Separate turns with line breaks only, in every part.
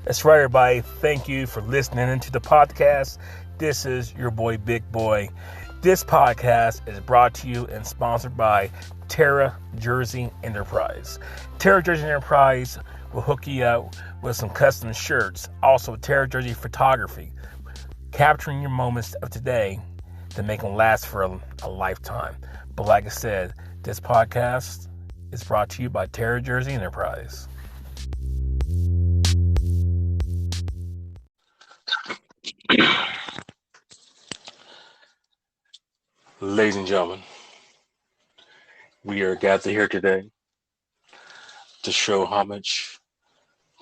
That's right, everybody. Thank you for listening into the podcast. This is your boy, Big Boy. This podcast is brought to you and sponsored by Terra Jersey Enterprise. Terra Jersey Enterprise will hook you up with some custom shirts. Also, Terra Jersey Photography, capturing your moments of today to make them last for a lifetime. But like I said, this podcast is brought to you by Terra Jersey Enterprise. Ladies and gentlemen, we are gathered here today to show homage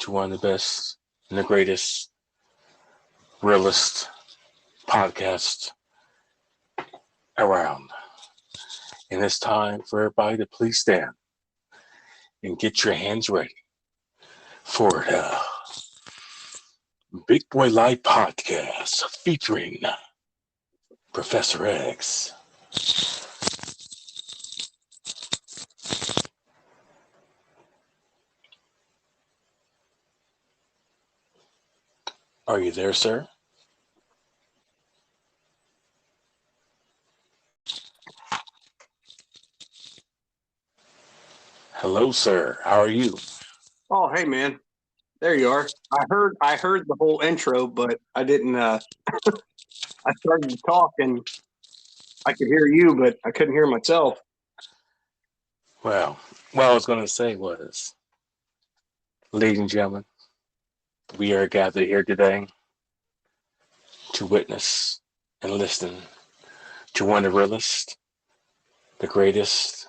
to one of the best and the greatest realist podcasts around. And it's time for everybody to please stand and get your hands ready for the Big Boy Live podcast featuring Professor X. Are you there, sir? Hello, sir. How are you?
Oh, hey, man. There you are. I heard the whole intro, but I didn't. I started to talk and I could hear you, but I couldn't hear myself.
Well, what I was going to say was, ladies and gentlemen, we are gathered here today to witness and listen to one of the realest, the greatest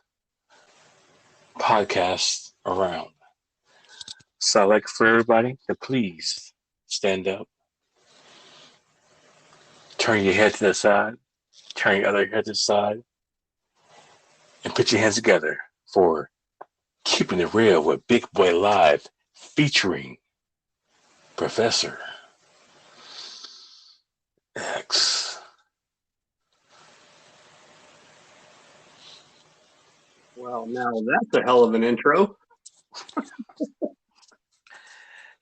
podcast around. So I'd like for everybody to please stand up, turn your head to the side, turn your other head to the side, and put your hands together for Keeping It Real with Big Boy Live featuring Professor X.
Well, now that's a hell of an intro.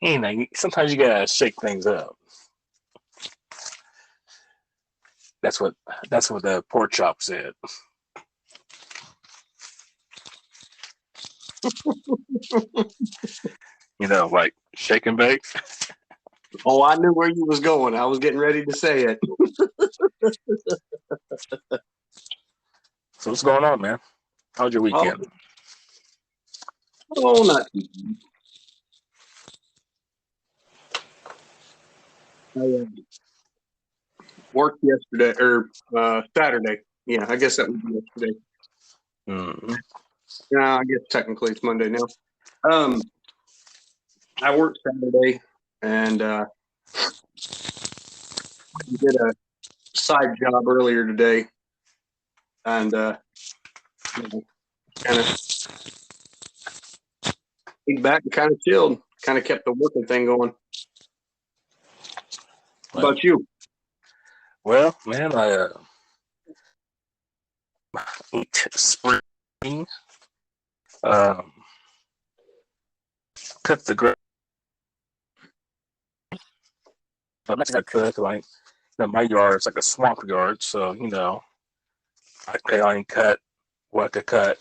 You know, sometimes you gotta shake things up. That's what the pork chop said. You know, like shake and bake.
Oh, I knew where you was going. I was getting ready to say it.
So what's going on, man? How's your weekend?
Oh, not. I worked yesterday or Saturday. Yeah, I guess that would be yesterday.
Mm-hmm.
Yeah, I guess technically it's Monday now. I worked Saturday and did a side job earlier today, and kind of laid back and kind of chilled. Kind of kept the working thing going. How about you?
Well, man, I ate spring. Cut the grass. I'm not gonna cut like, my yard is like a swamp yard, so I only cut what to cut.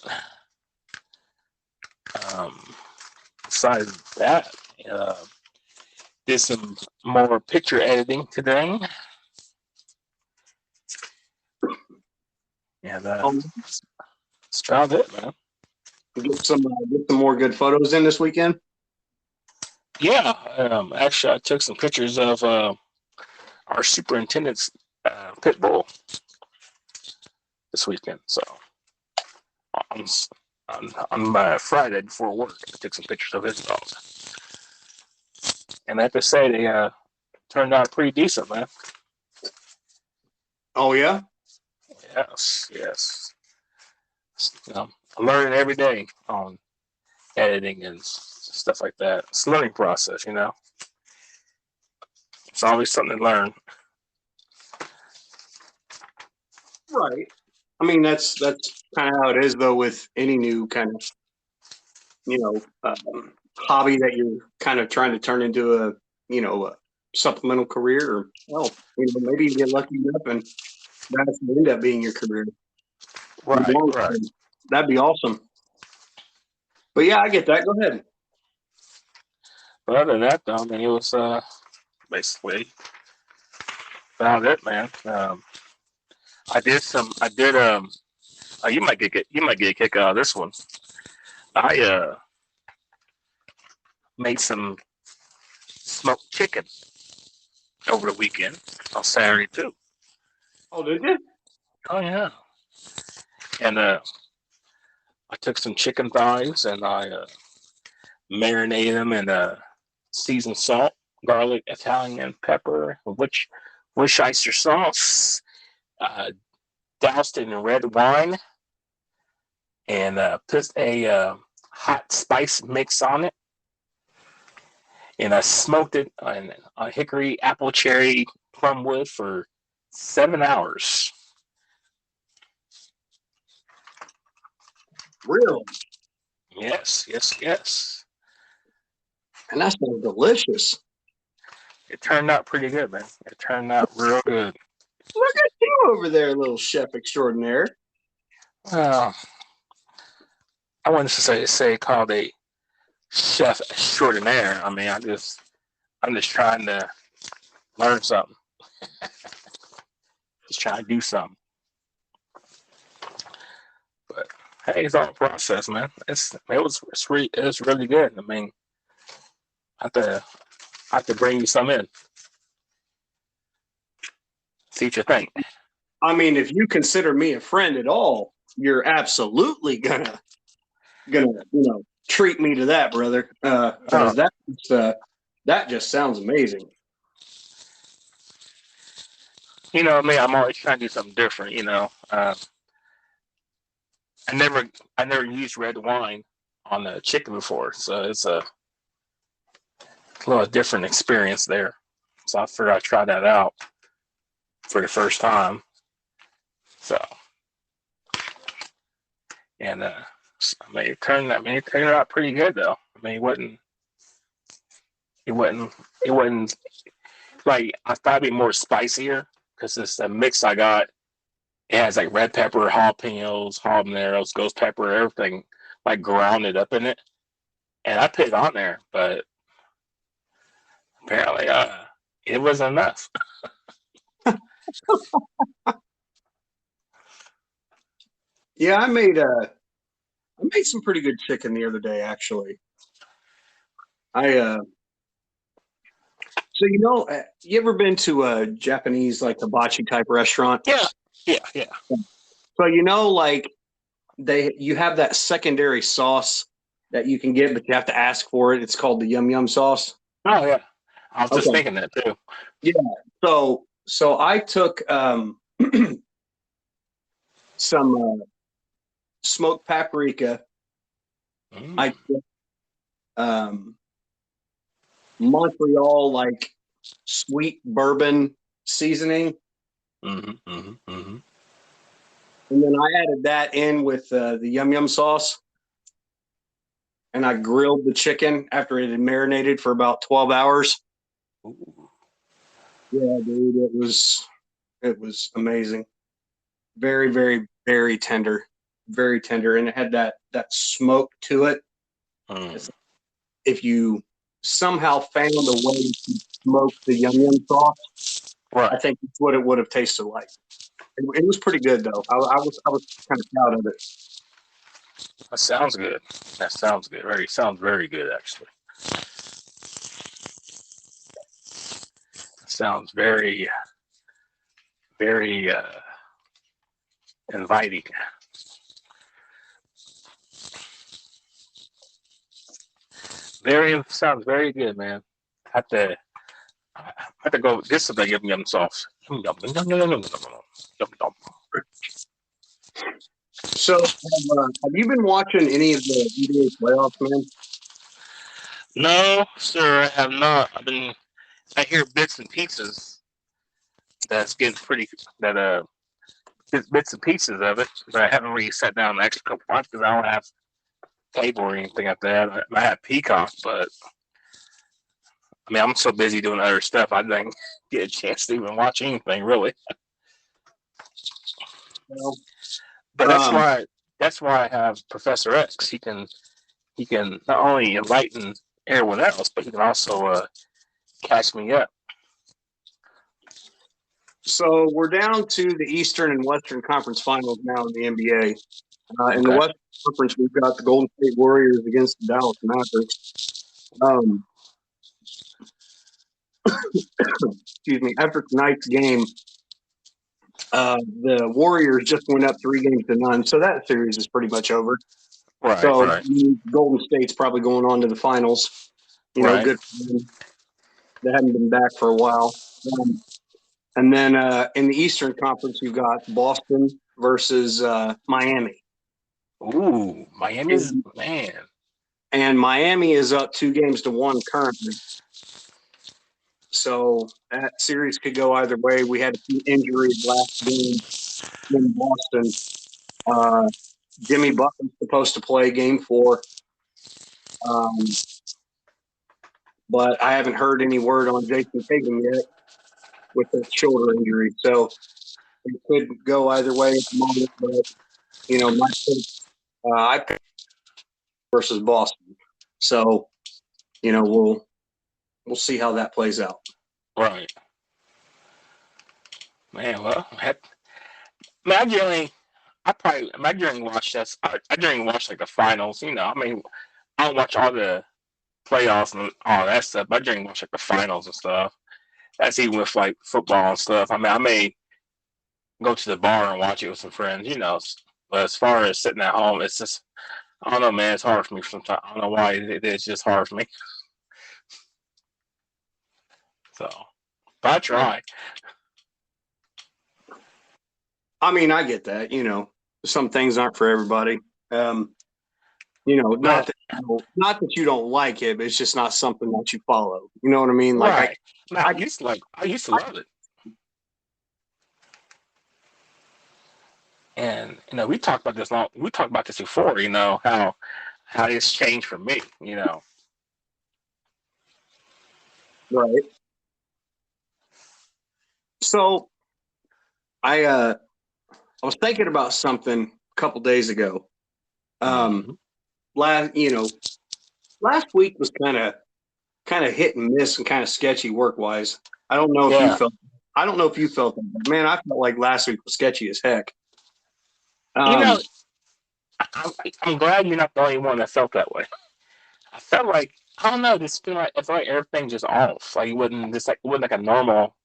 Besides that, did some more picture editing today. Yeah, that's about it, man.
Get some more good photos in this weekend.
Yeah, actually, I took some pictures of our superintendent's pit bull this weekend. So on Friday before work, I took some pictures of his dog, and I have to say they turned out pretty decent, man.
Oh yeah.
Yes. I'm learning every day on editing and stuff like that. It's a learning process, It's always something to learn.
Right. I mean, that's kind of how it is, though, with any new kind of, hobby that you're kind of trying to turn into supplemental career, or maybe you get lucky enough and that's going to end up being your career.
Right, right.
That'd be awesome. But yeah, I get that. Go ahead.
But other than that, though, I mean, it was basically about it, man. I did. You might get a kick out of this one. I made some smoked chicken over the weekend on Saturday too.
Oh, did you?
Oh yeah. And I took some chicken thighs and I marinated them in seasoned salt, garlic, Italian pepper, which Worcestershire sauce. Doused it in red wine and put a hot spice mix on it. And I smoked it on hickory, apple, cherry, plum wood for 7 hours.
Really?
Yes.
And that sounds delicious.
It turned out pretty good, man. It turned out real good.
Look at you over there, little chef extraordinaire.
Well, I wouldn't say called a chef extraordinaire. I mean, I'm just trying to learn something. Just trying to do something. But hey, it's all a process, man. It was really good. I mean, I have to bring you some in. See what you think.
I mean, if you consider me a friend at all, you're absolutely gonna treat me to that, brother. That just sounds amazing.
You know me, I'm always trying to do something different. I never used red wine on the chicken before, so it's a little different experience there. So I figured I'd try that out for the first time. So, and it turned out pretty good though. I mean, it wasn't like I thought it'd be more spicier because it's a mix I got. It has like red pepper, jalapenos, habaneros, ghost pepper, everything like grounded up in it. And I put it on there, but apparently it wasn't enough.
Yeah, I made some pretty good chicken the other day, actually. So you ever been to a Japanese like hibachi type restaurant?
Yeah.
So like you have that secondary sauce that you can get, but you have to ask for it. It's called the yum yum sauce.
Oh yeah, I was just thinking that too.
Yeah. So I took some smoked paprika. I took Montreal like sweet bourbon seasoning. And then I added that in with the yum yum sauce. And I grilled the chicken after it had marinated for about 12 hours.
Ooh.
Yeah, dude, it was amazing. Very, very, very tender. Very tender. And it had that smoke to it. If you somehow found a way to smoke the yum yum sauce, right, I think that's what it would have tasted like. It was pretty good though. I was kind of proud of it.
That sounds good. Sounds very good actually. Sounds very, very inviting. Sounds very good, man. I have to go. This is the yum yum sauce.
So, have you been watching any of the NBA playoffs, man?
No, sir, I have not. I hear bits and pieces. That's getting pretty. Bits and pieces of it, but I haven't really sat down the extra couple months because I don't have cable or anything like that. I have Peacock, but I mean, I'm so busy doing other stuff, I didn't get a chance to even watch anything really.
Well,
But
um,
that's why I have Professor X. He can not only enlighten everyone else, but he can also catch me up.
so we're down to the Eastern and Western Conference Finals now in the NBA. In the
Okay.
Western Conference, we've got the Golden State Warriors against the Dallas Mavericks. Excuse me. After tonight's game, the Warriors just went up 3-0, so that series is pretty much over.
Right.
So
Right.
Golden State's probably going on to the finals.
Right.
Good for them. They haven't been back for a while. And then in the Eastern Conference, you've got Boston versus Miami.
Ooh, Miami's man.
And Miami is up 2-1 currently. So that series could go either way. We had a few injuries last game in Boston. Jimmy Butler's supposed to play game 4. But I haven't heard any word on Jason Tatum yet with that shoulder injury. So it could go either way at the moment. But, my pick, I picked versus Boston. So, we'll see how that plays out.
Right. Man, well, I generally watch this. I generally watch like the finals. I mean, I don't watch all the playoffs and all that stuff. But I generally watch like the finals and stuff. That's even with like football and stuff. I mean, I may go to the bar and watch it with some friends. But as far as sitting at home, it's just I don't know, man. It's hard for me sometimes. I don't know why it's just hard for me. So, but I try.
I mean, I get that. Some things aren't for everybody.
Well,
Not that you don't like it, but it's just not something that you follow. You know what I mean? Like
right. No,
I,
I used to love it. And we talked about this long. We talked about this before. How it's changed for me.
right. So I was thinking about something a couple days ago.
Mm-hmm.
Last week was kind of hit and miss and kind of sketchy work wise. I don't know if you
Yeah.
felt. I don't know if you felt that. But man, I felt like last week was sketchy as heck.
You know,
Um,
I'm glad you're not the only one that felt that way. I felt like I don't know. Just feel like I felt like everything just off. Like it wasn't like a normal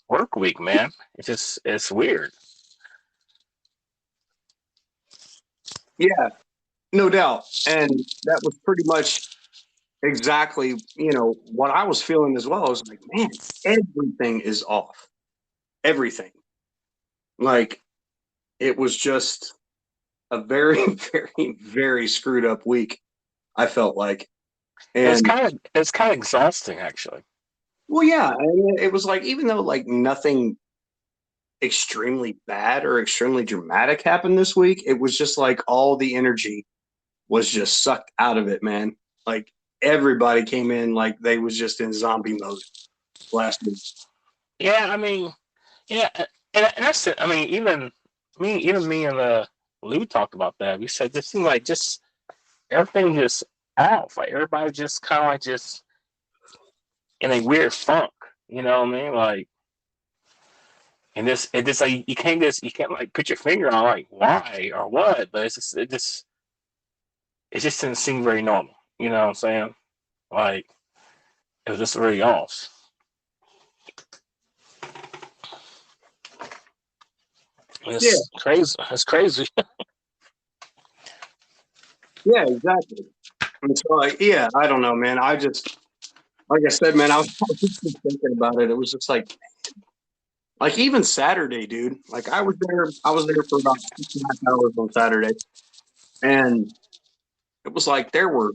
work week, man. It's weird.
yeah, no doubt, and that was pretty much exactly what I was feeling as well. I was like, man, everything is off. Everything. Like it was just a very, very, very screwed up week. I felt like, and
It's kind of exhausting actually.
well, yeah, and it was like even though like nothing extremely bad or extremely dramatic happened this week, it was just like all the energy was just sucked out of it, man. Like everybody came in like they was just in zombie mode last week.
Yeah, I mean, yeah, and that's it. I mean, even me and Lou talked about that. We said this seemed like just everything just off. Like everybody just kind of like just in a weird funk. You know what I mean? Like, and it just like you can't like put your finger on like why or what, but it just didn't seem very normal. You know what I'm saying? Like it was just very off.
Yeah,
It's crazy. It's crazy.
yeah, exactly. And so like, yeah, I don't know, man. I just like I said, man, I was just thinking about it. It was just like even Saturday, dude. Like I was there for about 6.5 hours on Saturday. And it was like there were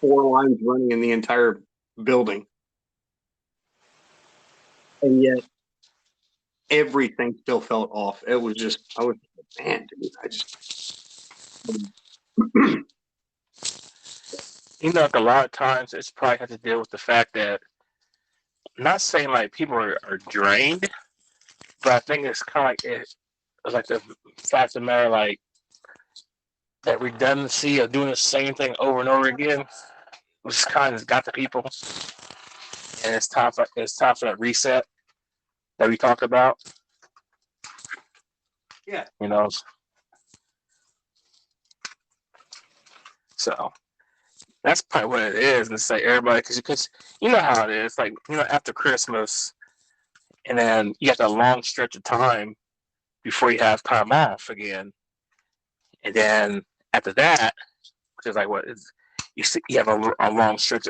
4 lines running in the entire building. And yet everything still felt off. It was just I was man, dude, I just
like a lot of times it's probably has to deal with the fact that I'm not saying like people are drained, but I think it's kind of like it's like the fact of the matter, like that redundancy of doing the same thing over and over again, which kind of got the people, and it's time for that reset that we talked about.
Yeah.
So that's probably what it is. And it's like everybody, because you know how it is. Like after Christmas, and then you have that long stretch of time before you have time off again, and then after that, which is like what is you have a long stretch,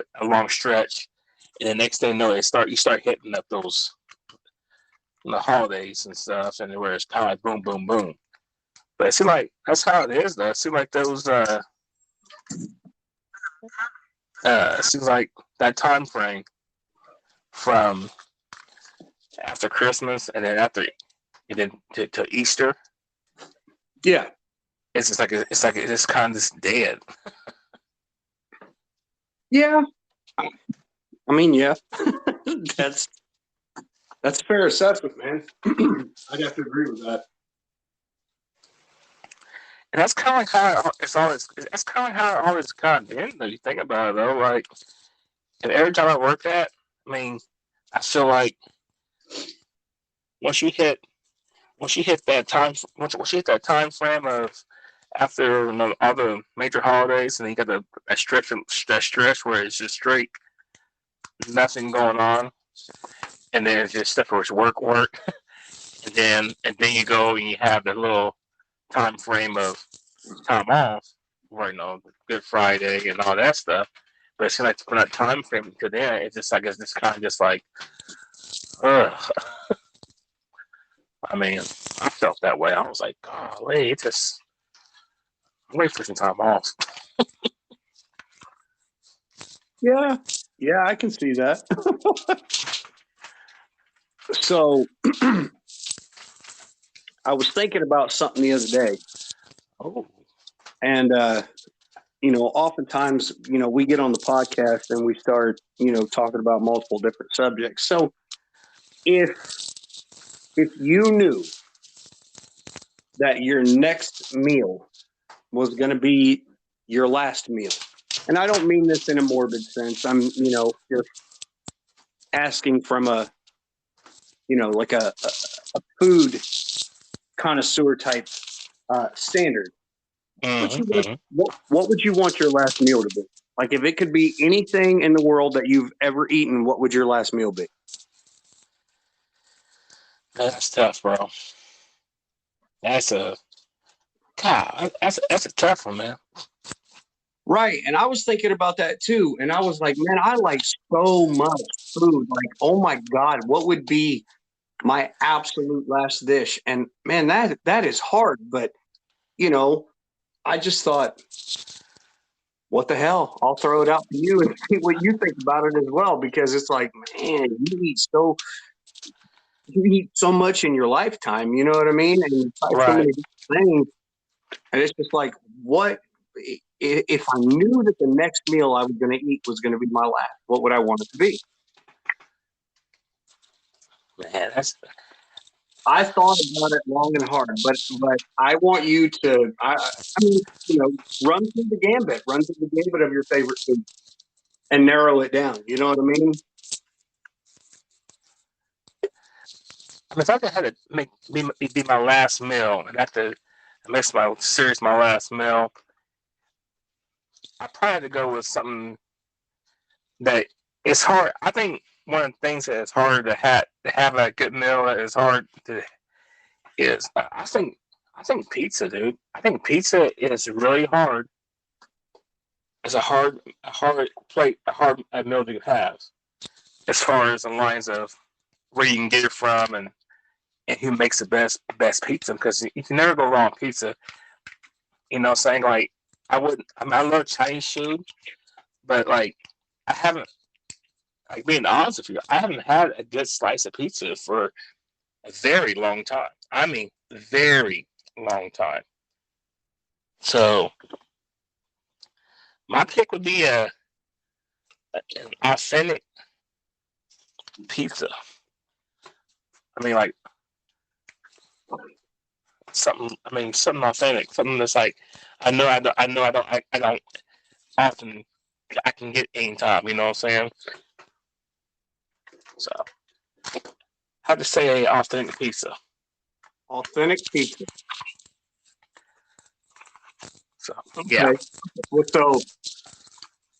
and the next thing you know, you start hitting up those the holidays and stuff, and where it's kind of like boom, boom, boom. But it seems like that's how it is, though. It seems like it seems like that time frame from after Christmas and then to Easter.
Yeah.
It's just like it's just kind of just dead.
Yeah. I mean, yeah. that's a fair assessment, man. I'd have to agree with that.
And that's kind of like how it's always. That's kind of how it always kind of been. Though you think about it, though, like, and every time I work that, I mean, I feel like once you hit once you hit that time frame of after all the major holidays, and then you got that stretch where it's just straight nothing going on, and then it's just stuff where it's work, and then you go and you have that little time frame of time off, where Good Friday and all that stuff. But it's like from that time frame to then, it's just like it's just kind of just like, ugh. I mean, I felt that way. I was like, golly, it's just I'm waiting for some time off.
Yeah, I can see that. So I was thinking about something the other day.
Oh.
And oftentimes, we get on the podcast and we start, talking about multiple different subjects. So if you knew that your next meal was going to be your last meal, and I don't mean this in a morbid sense, I'm, just asking from a, like a food connoisseur type standard.
Mm-hmm.
What would you want your last meal to be? Like, if it could be anything in the world that you've ever eaten, what would your last meal be?
That's tough, bro. That's a tough one, man.
Right. And I was thinking about that too. And I was like, man, I like so much food. Like, oh my God, what would be my absolute last dish? And man, that is hard. But, I just thought, what the hell? I'll throw it out to you and see what you think about it as well. Because it's like, man, you eat so much in your lifetime, you know what I mean? And you try so many different things. And it's just like, what if I knew that the next meal I was going to eat was going to be my last? What would I want it to be?
Man,
I thought about it long and hard, but I want you to, run through the gambit of your favorite food and narrow it down. You know what I mean?
if I could have it be my last meal, and have to make my last meal, I probably had to go with something that it's hard. I think one of the things that is hard to have a good meal that is hard to is I think pizza, dude. I think pizza is really hard. It's a hard meal to have, as far as the lines of where you can get it from and who makes the best pizza, because you can never go wrong with pizza. Saying like I love Chinese food, but like I haven't, like, being honest with you, I haven't had a good slice of pizza for a very long time. I mean, very long time. So my pick would be an authentic pizza. I mean, like something. I mean, something authentic. Something that's like I know. I don't often. I can get anytime. You know what I'm saying? So, how to say a authentic pizza?
Authentic pizza.
So, yeah,
Okay. Well, so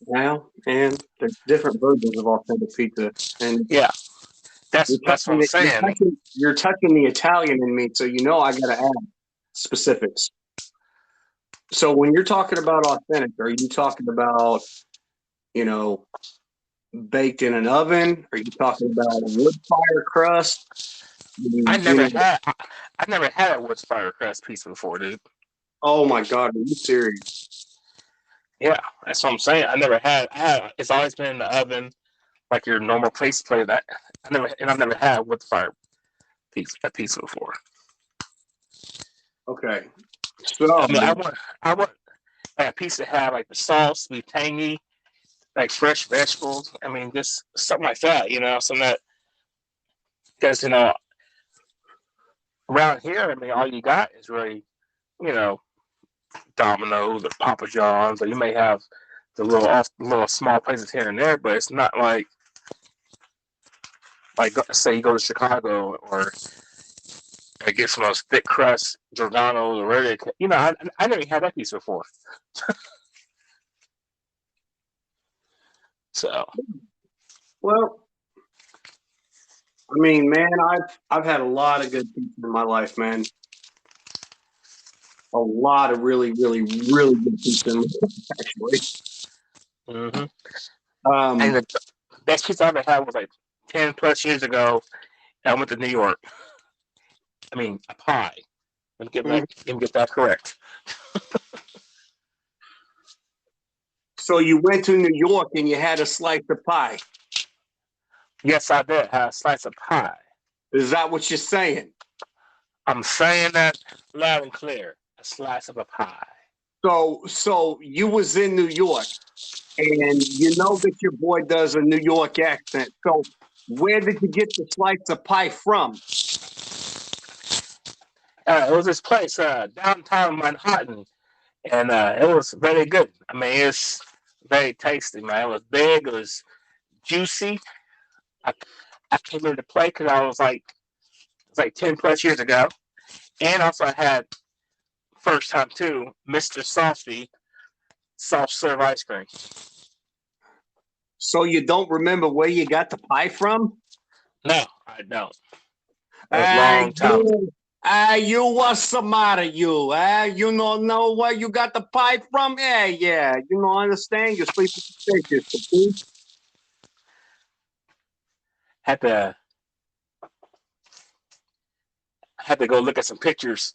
now, and there's different versions of authentic pizza, and
yeah. That's what I'm saying.
you're touching the Italian in me, so you know I got to add specifics. So when you're talking about authentic, are you talking about, you know, baked in an oven? Are you talking about a wood fire crust?
I
You
never
know,
had. I never had a wood fire crust pizza before, dude.
oh my God, are you serious?
Yeah, that's what I'm saying. I never had. It's always been in the oven, like your normal place play. That I've never had wood fire pizza before.
Okay.
I
So,
mean, I want like a pizza to have like the sauce be tangy, like fresh vegetables. I mean, just something like that. You know, something that because around here, I mean, all you got is really you know Domino's or Papa John's, or you may have the little small places here and there, but it's not like say you go to Chicago or get some of those thick crust Giordano's or whatever. I never had that piece before. So
well, I mean, man, I've had a lot of good pizza in my life, man. A lot of really, really, really good pizza in my life, actually.
mm-hmm. And
Um,
the best pizza I ever had was like 10+ years ago. I went to New York. I mean, a pie. Let me get that correct.
so you went to New York and you had a slice of pie.
Yes, I did have a slice of pie.
Is that what you're saying?
I'm saying that loud and clear. A slice of a pie.
So you was in New York, and you know that your boy does a New York accent. So where did you get the slice of pie from?
It was this place downtown Manhattan, and it was very good. I mean, it's very tasty, man. It was big. It was juicy. I, I came into play because it was like 10+ years ago, and also I had first time too, Mr. Softy soft serve ice cream.
So you don't remember where you got the pie from?
No, I don't. It was a long time.
You what's the matter, you? You don't know where you got the pie from? Yeah. You don't understand? You're sleeping suspicious.
Had to had to go look at some pictures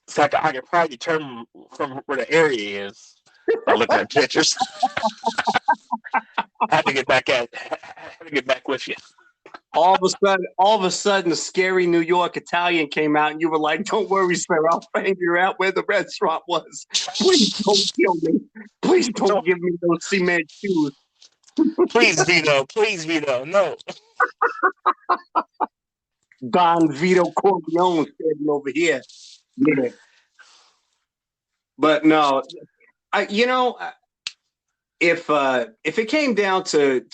so I could probably determine from where the area is by looking at pictures. I had to get back with you.
All of a sudden, a scary New York Italian came out, and you were like, "Don't worry, sir. I'll figure out where the restaurant was. Please don't kill me. Please don't give me those cement shoes."
Please, Vito. Please, Vito. No.
Don Vito Corleone standing over here. Yeah, but no, if it came down to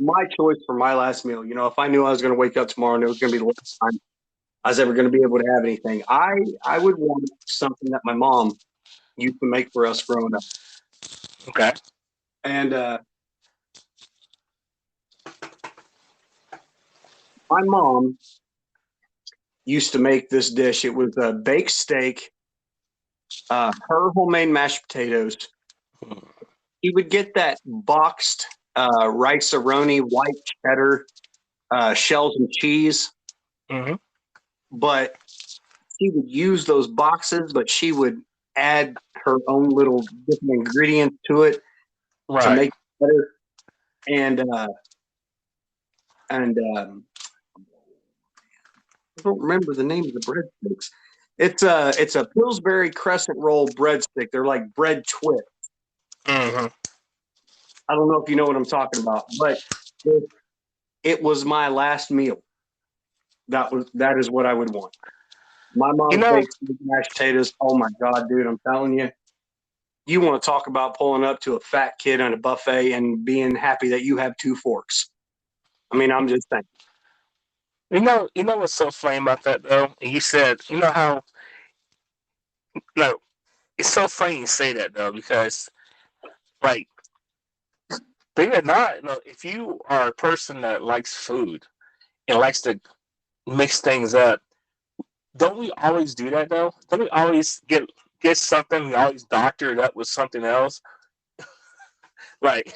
my choice for my last meal, if I knew I was going to wake up tomorrow and it was going to be the last time I was ever going to be able to have anything, I would want something that my mom used to make for us growing up.
Okay.
And my mom used to make this dish. It was a baked steak, her homemade mashed potatoes. He would get that boxed rice-a-roni, white cheddar, shells and cheese.
Mm-hmm.
But she would use those boxes, but she would add her own little different ingredients to it to make it better. And I don't remember the name of the breadsticks. It's a Pillsbury crescent roll breadstick. They're like bread twists.
Mm-hmm.
I don't know if you know what I'm talking about, but if it was my last meal, that is what I would want. My
You
mom
know,
bakes mashed potatoes. Oh my God, dude, I'm telling you, you want to talk about pulling up to a fat kid on a buffet and being happy that you have two forks. I mean, I'm just saying.
you know what's so funny about that though? And you said, you know how, no, it's so funny you say that though, because like, believe it or not, if you are a person that likes food and likes to mix things up, don't we always do that though? Don't we always get something? We always doctor it up with something else. Like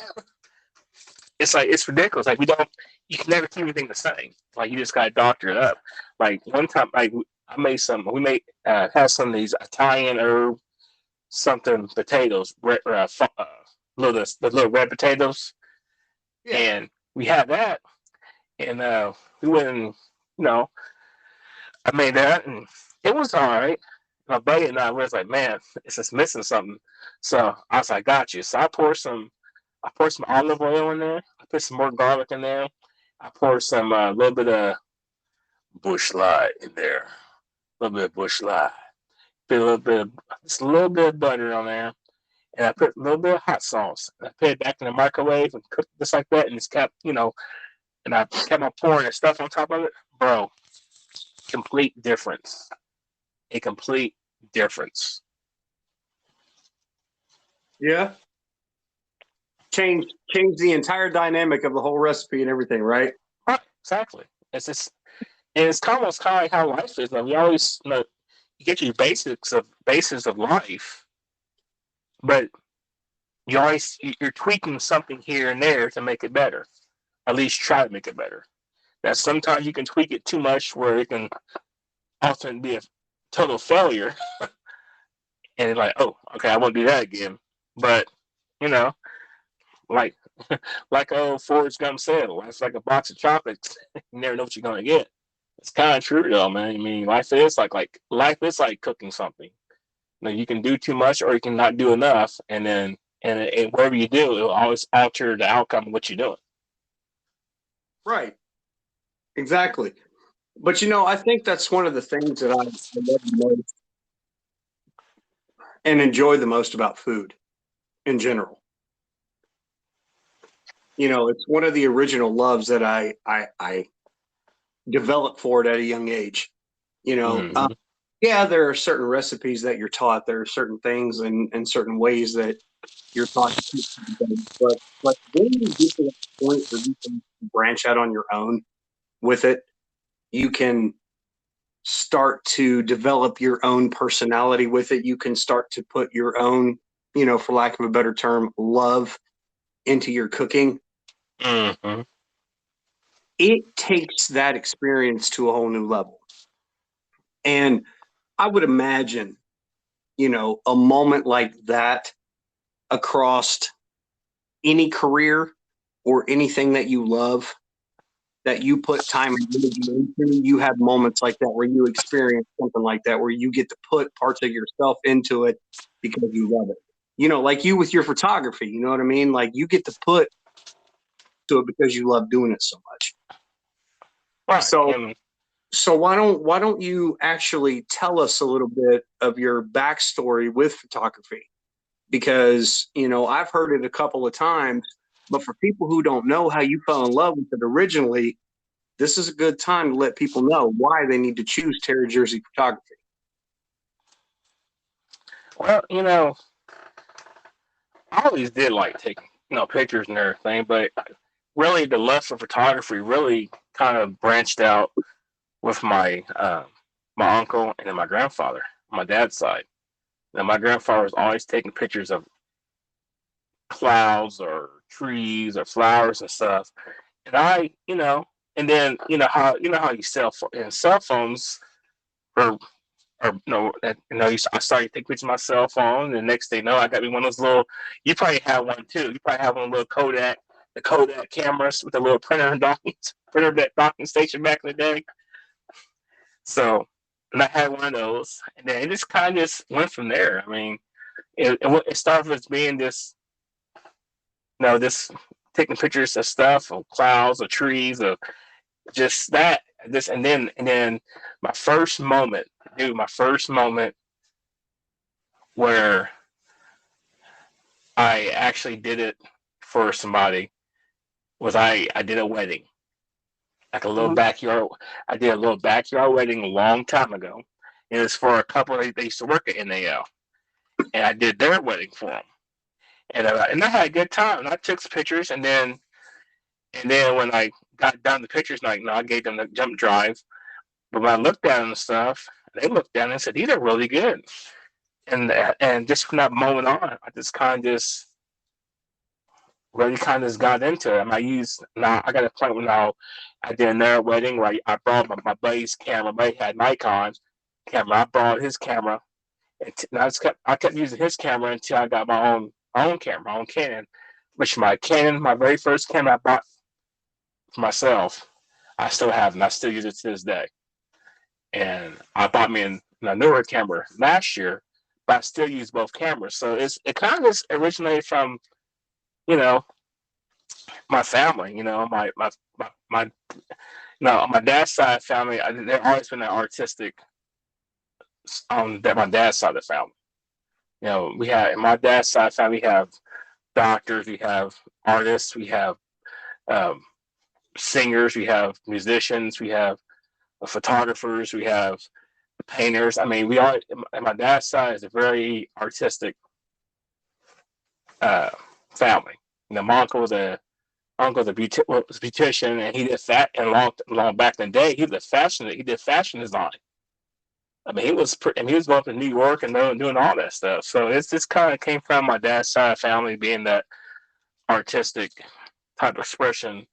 it's like it's ridiculous. Like we don't, you can never keep anything the same. Like you just got to doctor it up. Like one time, like I made some. We made had some of these Italian herb something potatoes, little the little red potatoes,
Yeah.
and we had that, and we went and I made that, and it was all right. My buddy and I was like, man, it's just missing something. So I was like, got you. So I poured some olive oil in there. I put some more garlic in there. I poured some little bit of bush light in there. A little bit of bush light. Put a little bit of just a little bit of butter on there, and I put a little bit of hot sauce. And I put it back in the microwave and cooked it just like that. And it's kept, and I kept on pouring the stuff on top of it, bro. Complete difference. A complete difference.
Yeah. Change the entire dynamic of the whole recipe and everything, right?
Right, exactly. It's just, and it's almost kind of like how life is. Like we always, you get your basis of life, but you're tweaking something here and there to make it better. At least try to make it better. Now sometimes you can tweak it too much where it can often be a total failure, and it's like, oh, okay, I won't do that again. But you know, like like old Forrest Gump said, life's like a box of chocolates. You never know what you're gonna get. It's kind of true though, man. I mean, life is like cooking something. You can do too much or you can not do enough, and then and whatever you do, it will always alter the outcome of what you're doing.
Right. Exactly. But I think that's one of the things that I love the most and enjoy the most about food in general. It's one of the original loves that I developed for it at a young age.
Mm-hmm.
Yeah, there are certain recipes that you're taught. There are certain things and certain ways that you're taught to cook something. But when you get to that point where you can branch out on your own with it, you can start to develop your own personality with it. You can start to put your own, for lack of a better term, love into your cooking.
Mm-hmm.
It takes that experience to a whole new level. And I would imagine, a moment like that across any career or anything that you love that you put time and energy into, you have moments like that where you experience something like that, where you get to put parts of yourself into it because you love it. Like you with your photography, you know what I mean? Like you get to put to it because you love doing it so much.
Right.
So why don't you actually tell us a little bit of your backstory with photography? Because I've heard it a couple of times, but for people who don't know how you fell in love with it originally, this is a good time to let people know why they need to choose Terra Jersey Photography.
Well, I always did like taking pictures and everything, but really the love for photography really kind of branched out with my uncle and then my grandfather on my dad's side. Now my grandfather was always taking pictures of clouds or trees or flowers and stuff, and and then how cell phones or I started taking pictures of my cell phone, and the next thing you know, I got me one of those little. You probably have one too. You probably have one little the Kodak cameras with a little printer that docking station back in the day. So, and I had one of those, and then it just kind of just went from there. I mean, it started as being this just taking pictures of stuff, of clouds, of trees, of just that. This and then my first moment, dude, my first moment where I actually did it for somebody was I did a wedding, like a little
Mhm.
backyard. I did a little backyard wedding a long time ago. It was for a couple they used to work at NAL, and I did their wedding for them. And I had a good time. And I took some pictures, and then when I got done the pictures, like I gave them the jump drive. But when I looked at them and stuff, they looked at it and said, "These are really good." And just from that moment on, I just kind of really kind of just got into it. And I got a point where now I did another wedding where I brought my buddy's camera. My buddy had Nikon camera. I brought his camera, and I kept using his camera until I got my own camera, my own Canon, which my Canon, my very first camera I bought for myself. I still have, and I still use it to this day. And I bought me a newer camera last year, but I still use both cameras. So it kind of originated from you know my family. My no, on my dad's side of the family, they've always been an artistic on my dad's side of the family. We have in my dad's side of the family, we have doctors, we have artists, we have um, singers, we have musicians, we have photographers, we have painters. I mean, we are. And my dad's side is a very artistic uh, family. My uncle's a beautician, and he did that. And long back in the day, he did fashion. He did fashion design. I mean, he was going to New York and doing all that stuff. So it's just kind of came from my dad's side of the family being that artistic type of expression,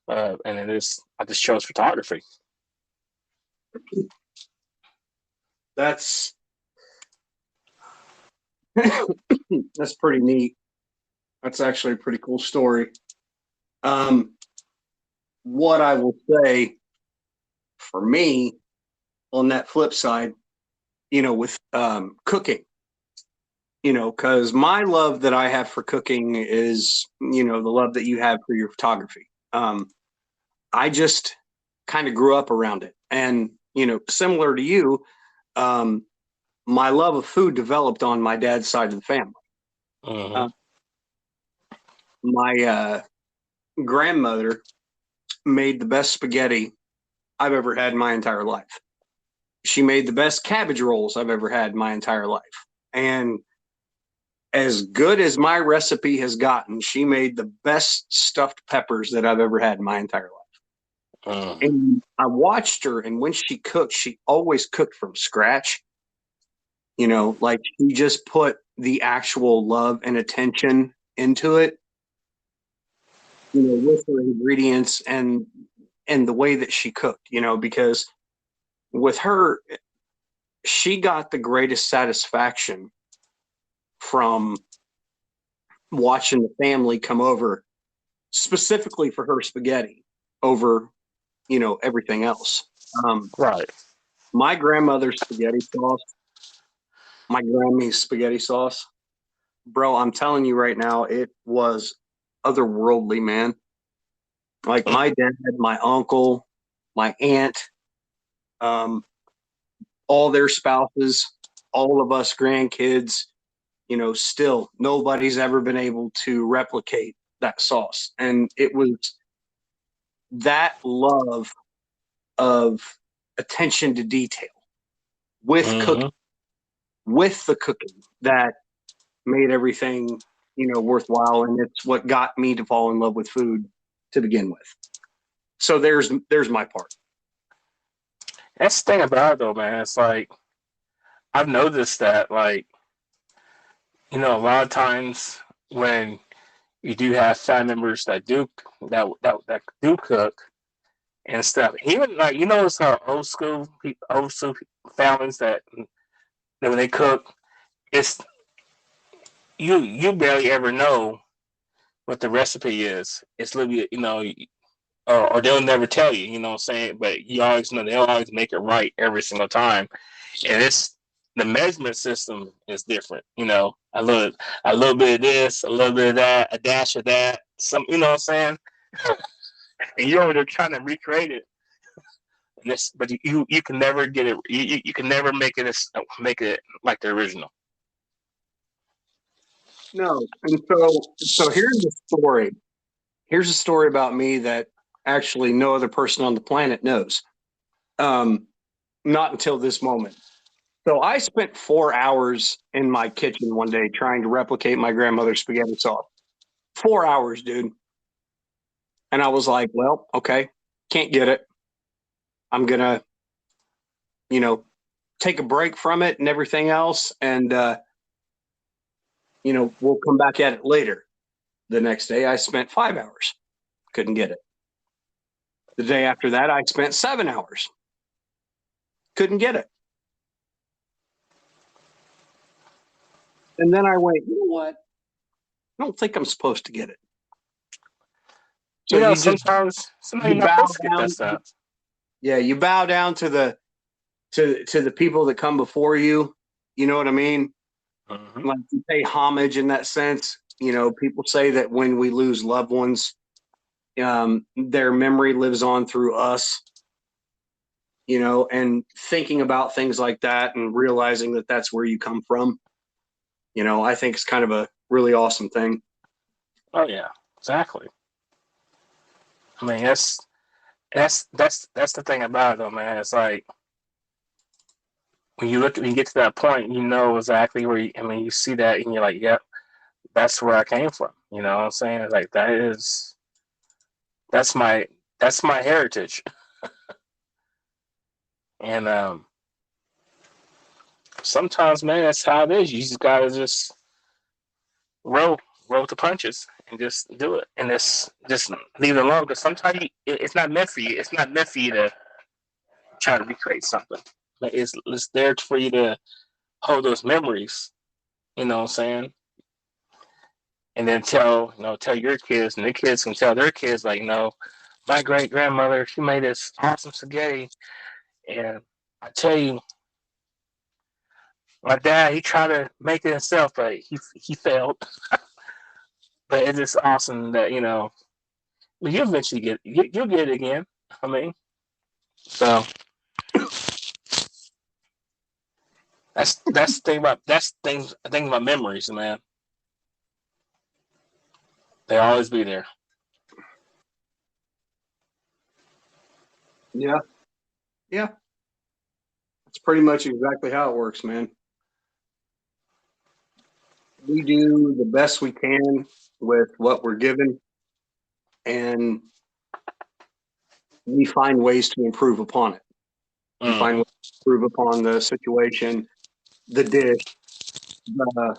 and I just chose photography.
That's that's pretty neat. That's actually a pretty cool story. Um, what I will say for me on that flip side, with cooking, because my love that I have for cooking is, the love that you have for your photography. I just kind of grew up around it. And, similar to you, um, my love of food developed on my dad's side of the family.
Mm-hmm.
Uh, my grandmother made the best spaghetti I've ever had in my entire life. She made the best cabbage rolls I've ever had in my entire life. And as good as my recipe has gotten, she made the best stuffed peppers that I've ever had in my entire life.
Mm.
And I watched her, and when she cooked, she always cooked from scratch. Like she just put the actual love and attention into it, with her ingredients and the way that she cooked, because with her, she got the greatest satisfaction from watching the family come over specifically for her spaghetti over, everything else.
Right.
My grandmother's spaghetti sauce, my Grammy's spaghetti sauce, bro, I'm telling you right now, it was otherworldly, man. Like my dad, my uncle, my aunt, um, all their spouses, all of us grandkids, still nobody's ever been able to replicate that sauce. And it was that love of attention to detail with
Mm-hmm.
with the cooking that made everything, worthwhile. And it's what got me to fall in love with food to begin with. So there's my part.
That's the thing about it, though, man. It's like I've noticed that, like, a lot of times when you do have family members that do cook and stuff, even like it's how old school families that when they cook, it's you barely ever know what the recipe is. It's literally or they'll never tell you. You know what I'm saying? But you always know they'll always make it right every single time, and the measurement system is different. A little bit of this, a little bit of that, a dash of that. Some, you know what I'm saying? And you're over there trying to recreate it. But you can never get it. You can never make it like the original.
No, and so here's the story. Here's a story about me that actually no other person on the planet knows. Not until this moment. So I spent 4 hours in my kitchen one day trying to replicate my grandmother's spaghetti sauce. 4 hours, dude. And I was like, well, okay, can't get it. I'm going to, take a break from it and everything else. And, we'll come back at it later. The next day, I spent 5 hours. Couldn't get it. The day after that, I spent 7 hours. Couldn't get it. And then I went, you know what? I don't think I'm supposed to get it.
So sometimes you're not supposed to get that stuff.
Yeah, you bow down to the people that come before you. You know what I mean? Mm-hmm. Like you pay homage in that sense. People say that when we lose loved ones, their memory lives on through us. And thinking about things like that and realizing that that's where you come from. I think it's kind of a really awesome thing.
Oh yeah, exactly. I mean, that's the thing about it, though, man. It's like when you get to that point, you know exactly where. You see that, and you're like, "Yep, that's where I came from." You know what I'm saying? It's like that's my heritage, and sometimes, man, that's how it is. You just gotta just roll with the punches and just do it, and just leave it alone. Because sometimes it's not meant for you. It's not meant for you to try to recreate something. Like it's there for you to hold those memories. You know what I'm saying? And then tell your kids, and the kids can tell their kids, like, my great grandmother, she made this awesome spaghetti, and I tell you, my dad, he tried to make it himself, but he failed. But it's just awesome that you eventually you'll get it again. I mean, so that's things about memories, man. They always be there.
Yeah. That's pretty much exactly how it works, man. We do the best we can with what we're given, and we find ways to improve upon it. We find ways to improve upon the situation, the dish, the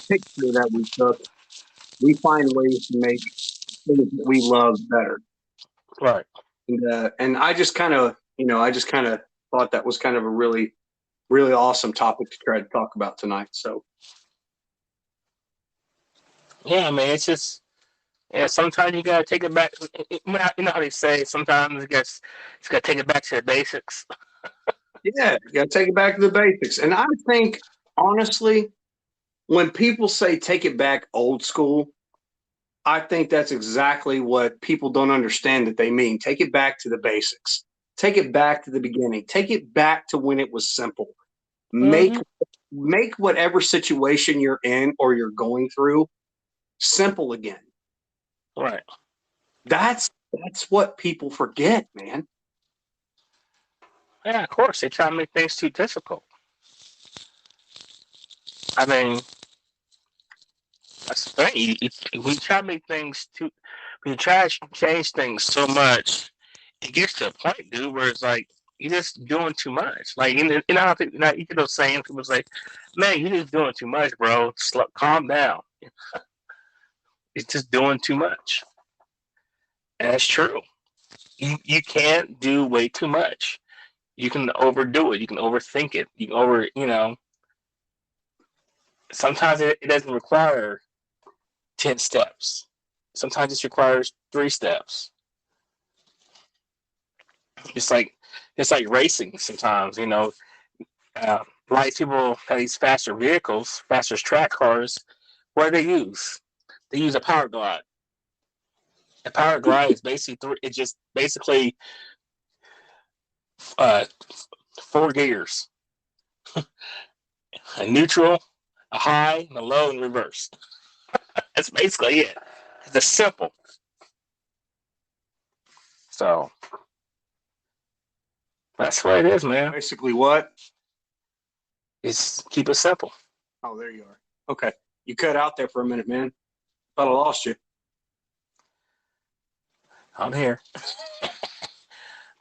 picture that we took. We find ways to make things that we love better.
Right.
And I just kind of thought that was kind of a really, really awesome topic to try to talk about tonight. So.
Yeah, I mean, it's just, sometimes you gotta take it back. You know how they say sometimes you gotta take it back to the basics.
Yeah, you gotta take it back to the basics. And I think, honestly, when people say take it back old school, I think that's exactly what people don't understand that they mean. Take it back to the basics. Take it back to the beginning. Take it back to when it was simple. Make whatever situation you're in or you're going through simple again.
Right.
That's what people forget, man.
Yeah, of course. They try to make things too difficult. I mean, that's the thing. We try to make things too. We try to change things so much, it gets to a point, dude, where it's like you're just doing too much. Like, I think you know, saying people say, "Man, you're just doing too much, bro. Calm down." It's just doing too much, and that's true. You can't do way too much. You can overdo it. You can overthink it. You can sometimes it doesn't require 10 steps. Sometimes it requires 3 steps. It's like racing sometimes, a lot of people have these faster vehicles, faster track cars. What do they use? They use a power glide. A power glide is basically it just basically uh, 4 gears: a neutral, a high, and a low, and reverse. That's basically it. It's simple. So that's what it is, man.
Basically, what?
It's keep it simple.
Oh, there you are. Okay, you cut out there for a minute, man. Thought I lost you.
I'm here.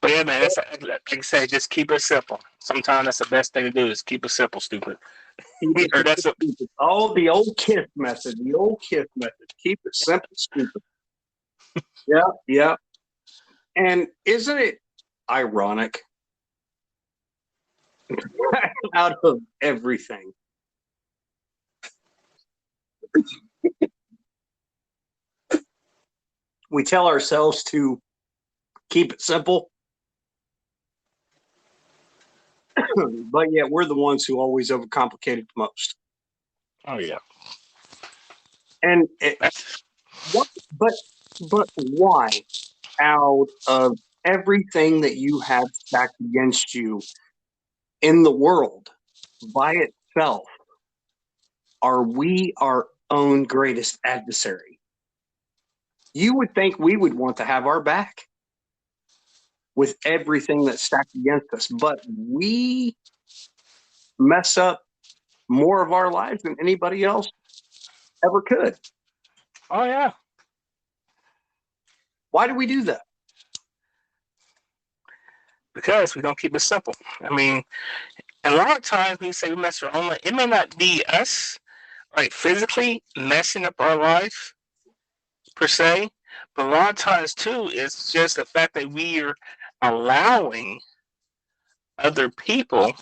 But yeah, man, that's like I said, just keep it simple. Sometimes that's the best thing to do is keep it simple, stupid. Or that's a,
Oh, the old KISS method. The old KISS method. Keep it simple, stupid. Yeah, yeah. And isn't it ironic? Out of everything, we tell ourselves to keep it simple, but yet we're the ones who always overcomplicate it the most.
oh yeah.
And what? But why? Out of everything that you have stacked against you in the world by itself, are we our own greatest adversary? You would think we would want to have our back with everything that's stacked against us, but we mess up more of our lives than anybody else ever could.
Oh yeah.
Why do we do that?
Because we don't keep it simple. I mean, and a lot of times we say we mess our own life. It may not be us, like physically messing up our life per se, but a lot of times too, it's just the fact that we are allowing other people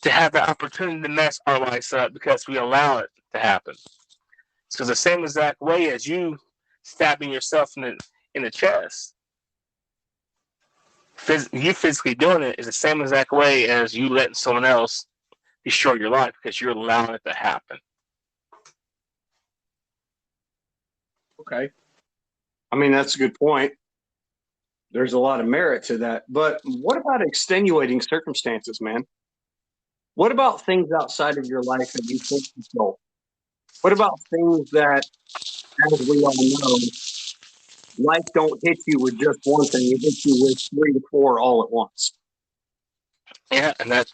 to have the opportunity to mess our lives up because we allow it to happen. Because the same exact way as you stabbing yourself in the chest, you physically doing it is the same exact way as you letting someone else destroy your life because you're allowing it to happen.
Okay. I mean, that's a good point. There's a lot of merit to that. But what about extenuating circumstances, man? What about things outside of your life that you can't control? What about things that, as we all know, life don't hit you with just one thing; it hits you with 3 to 4 all at once.
Yeah, and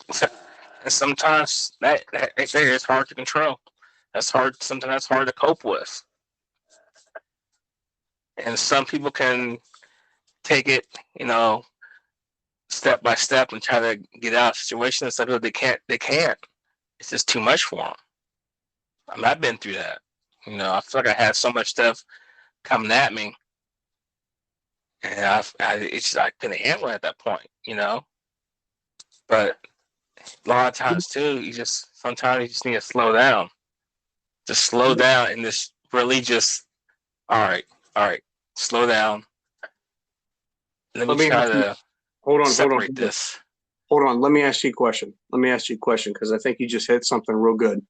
sometimes that is hard to control. That's hard. Something that's hard to cope with. And some people can take it, step by step and try to get out of situations. Some people they can't. They can't. It's just too much for them. I mean, I've been through that. I feel like I had so much stuff coming at me, and I couldn't handle it at that point. But a lot of times too, sometimes you just need to slow down. Just slow down and just really just all right, slow down. Let me try to separate this.
Hold on. Let me ask you a question. Because I think you just hit something real good.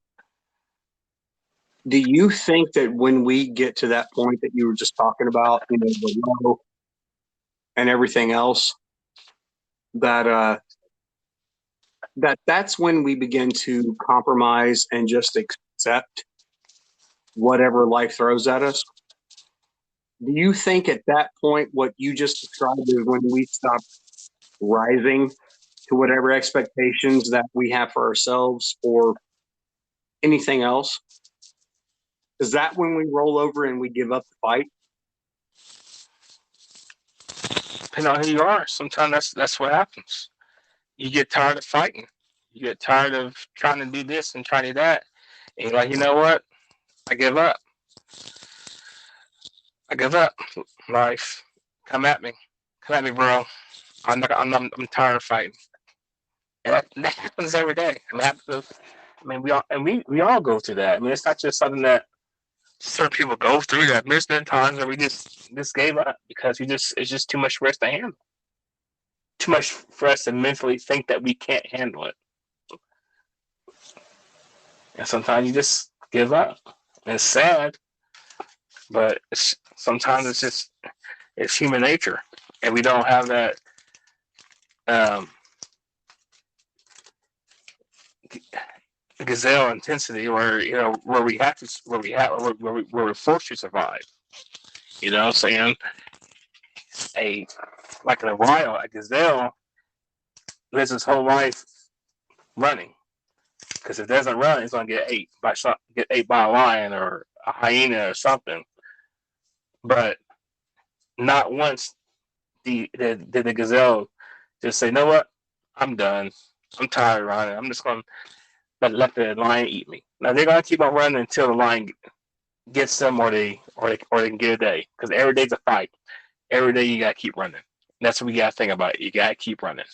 Do you think that when we get to that point that you were just talking about, the low and everything else, that's when we begin to compromise and just accept whatever life throws at us? Do you think at that point what you just described is when we stop rising to whatever expectations that we have for ourselves or anything else? Is that when we roll over and we give up the fight?
Depending on who you are, sometimes that's what happens. You get tired of fighting. You get tired of trying to do this and trying to do that. And you're like, you know what? I give up. Life, come at me, bro. I'm tired of fighting. And that happens every day. We all go through that. I mean, it's not just something that certain people go through. That there's been times where we just gave up because it's just too much for us to handle. Too much for us to mentally think that we can't handle it. And sometimes you just give up. And it's sad, but sometimes it's human nature, and we don't have that um, gazelle intensity where where we're forced to survive. You know what I'm saying? A like a wild a gazelle lives his whole life running, because if it doesn't run, it's gonna get ate by a lion or a hyena or something. But not once did the gazelle just say, "You know what? I'm done. I'm tired of running. I'm just gonna let the lion eat me." Now they're gonna keep on running until the lion gets them, or they can get a day, because every day's a fight. Every day you gotta keep running. That's what we gotta think about. You gotta keep running.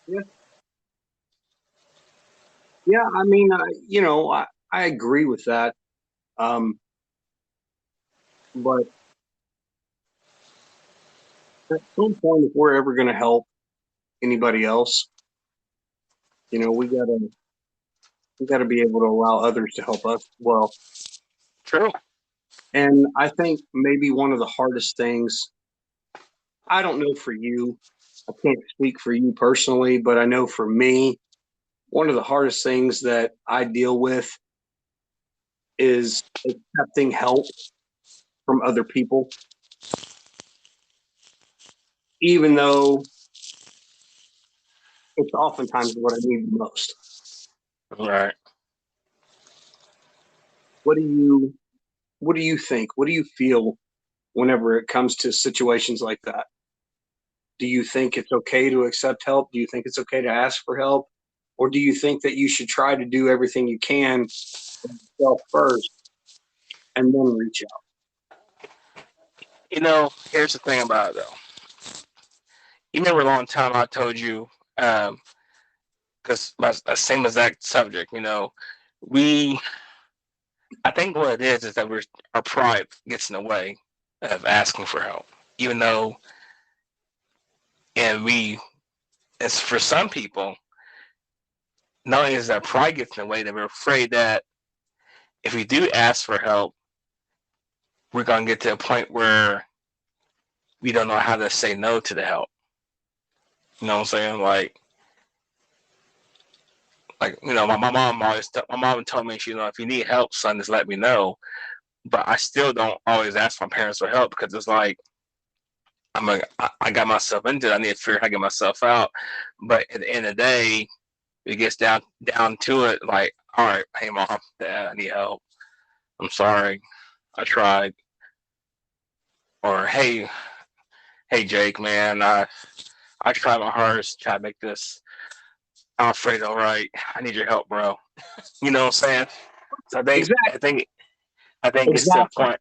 Yeah, yeah. I mean, I agree with that. Um, but at some point, if we're ever going to help anybody else, we gotta be able to allow others to help us. Well,
True.
and I think maybe one of the hardest things, I don't know for you, I can't speak for you personally, but I know for me, one of the hardest things that I deal with is accepting help from other people, even though it's oftentimes what I need the most.
Right.
What do you what do you think? What do you feel whenever it comes to situations like that? Do you think it's okay to accept help? Do you think it's okay to ask for help? Or do you think that you should try to do everything you can for yourself first and then reach out?
Here's the thing about it though. You remember a long time I told you, because the same exact subject. We I think what it is that our pride gets in the way of asking for help, even though, and we, as for some people, not only is that pride gets in the way, that we're afraid that if we do ask for help, we're gonna get to a point where we don't know how to say no to the help. You know what I'm saying? My mom told me, if you need help, son, just let me know. But I still don't always ask my parents for help, because it's like I got myself into it. I need to figure out how to get myself out. But at the end of the day, it gets down to it. Like, all right, hey mom, dad, I need help. I'm sorry, I tried. Or hey Jake, man, I tried my hardest to try to make this Alfredo right. I need your help, bro. You know what I'm saying? So
Exactly.
I think it gets to a
Exactly.
point.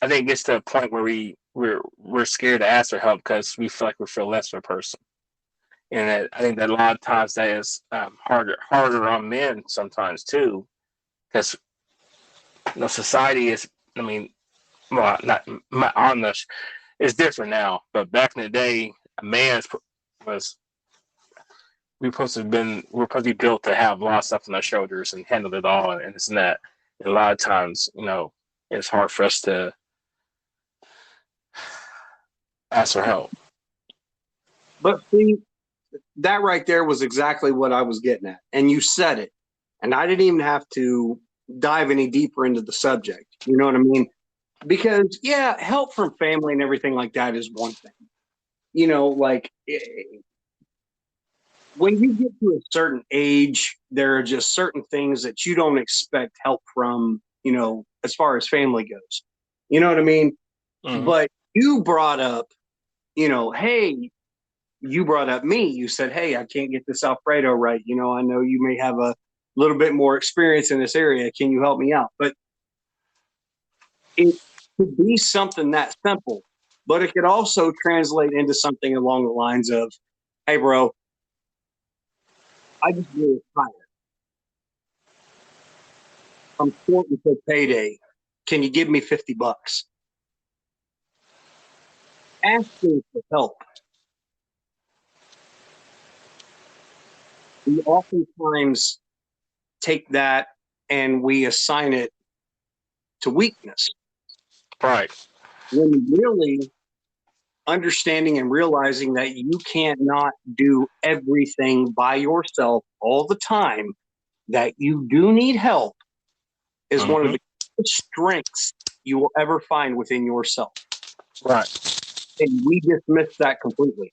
I think it gets to a point where we're scared to ask for help because we feel like we feel less of a person. And I think that a lot of times that is harder on men sometimes too, because society is. I mean, well, not on this. It's different now, but back in the day, a man was we're supposed to be built to have a lot of stuff on our shoulders and handle it all, and it's not. And a lot of times, it's hard for us to ask for help.
But see, that right there was exactly what I was getting at. And you said it. And I didn't even have to dive any deeper into the subject. You know what I mean? Because, yeah, help from family and everything like that is one thing. Like when you get to a certain age, there are just certain things that you don't expect help from, as far as family goes. You know what I mean?
Mm-hmm.
But you brought up, hey, you brought up me. You said, hey, I can't get this Alfredo right. I know you may have a little bit more experience in this area. Can you help me out? But it could be something that simple, but it could also translate into something along the lines of, hey, bro, I just really tired. I'm short until payday. Can you give me $50? Asking for help we oftentimes take that and we assign it to weakness.
Right.
When really understanding and realizing that you can't not do everything by yourself all the time, that you do need help, is one of the strengths you will ever find within yourself.
Right.
And we dismiss that completely.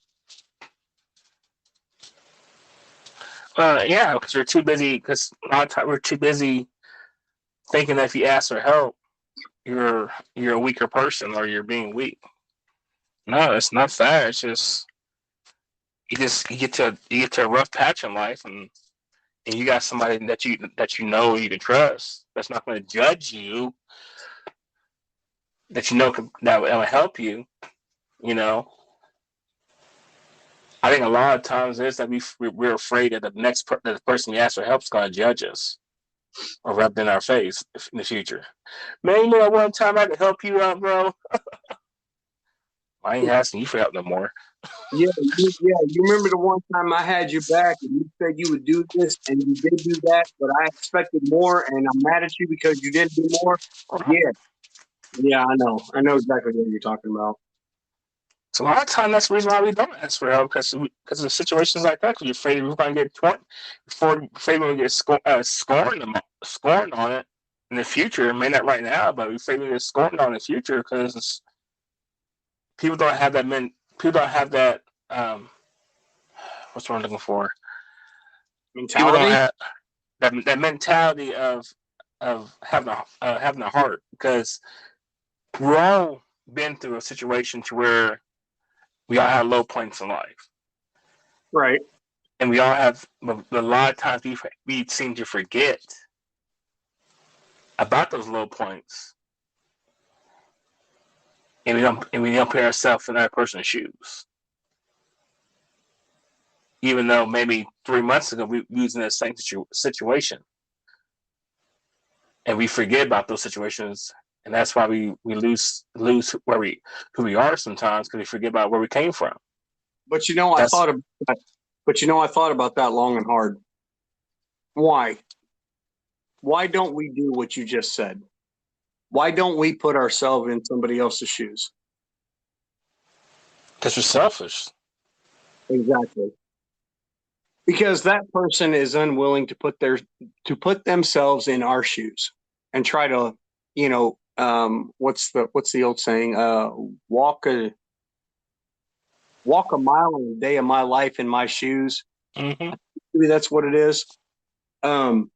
Yeah, because we're too busy. Because a lot of times we're too busy thinking that if you ask for help, you're a weaker person or you're being weak. No, it's not that. It's just you get to a rough patch in life, and you got somebody that you know you can trust that's not going to judge you, that you know that will help you. You know, I think a lot of times is that we're afraid that that the person we ask for help is going to judge us or rub in our face in the future. Man, you know, one time I could help you out, bro. I ain't asking you for help no more.
Yeah, you remember the one time I had your back and you said you would do this and you did do that, but I expected more and I'm mad at you because you didn't do more. Yeah, I know exactly what you're talking about.
So a lot of times that's the reason why we don't ask for help because of situations like that. Because you're afraid we're going to get torn, afraid we're going to get scorned on it in the future. May not right now, but we're afraid we're going to get scorned on in the future because people don't have that people don't have that what's what I'm looking for. People don't
Mentality?
have that mentality of having a heart, because we're all been through a situation to where we all have low points in life.
Right.
And we all have, a lot of times we seem to forget about those low points. And we don't put ourselves in that person's shoes. Even though maybe 3 months ago we was in the same situation. And we forget about those situations. And that's why we lose who we are sometimes, because we forget about where we came from.
But I thought about that long and hard. Why? Why don't we do what you just said? Why don't we put ourselves in somebody else's shoes?
Because we're selfish.
Exactly. Because that person is unwilling to put themselves in our shoes and try to, what's the old saying? Walk a mile in a day of my life in my shoes.
Mm-hmm.
Maybe that's what it is. Been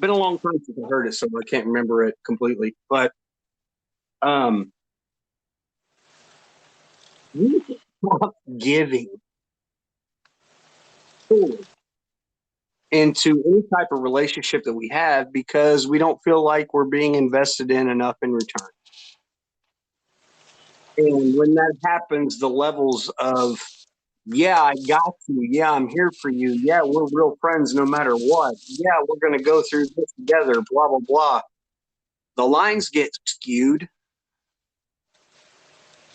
a long time since I heard it, so I can't remember it completely. But we stop giving forward into any type of relationship that we have because we don't feel like we're being invested in enough in return. And when that happens, the levels of, yeah, I got you. Yeah, I'm here for you. Yeah, we're real friends no matter what. Yeah, we're going to go through this together, blah, blah, blah. The lines get skewed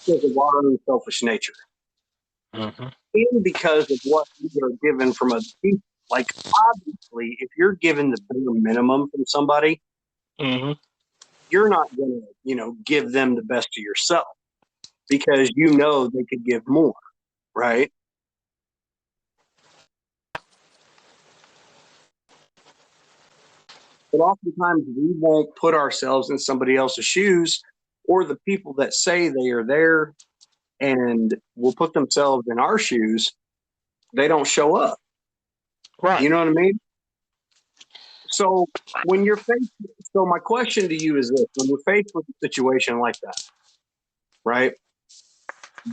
because of our own selfish nature.
Mm-hmm.
And because of what we are given from other people. Like, obviously, if you're given the bare minimum from somebody,
Mm-hmm.
you're not going to, give them the best of yourself because they could give more, right? But oftentimes we won't put ourselves in somebody else's shoes, or the people that say they are there and will put themselves in our shoes, they don't show up.
Right.
You know what I mean? So when you're faced, so my question to you is this: when you're faced with a situation like that, right?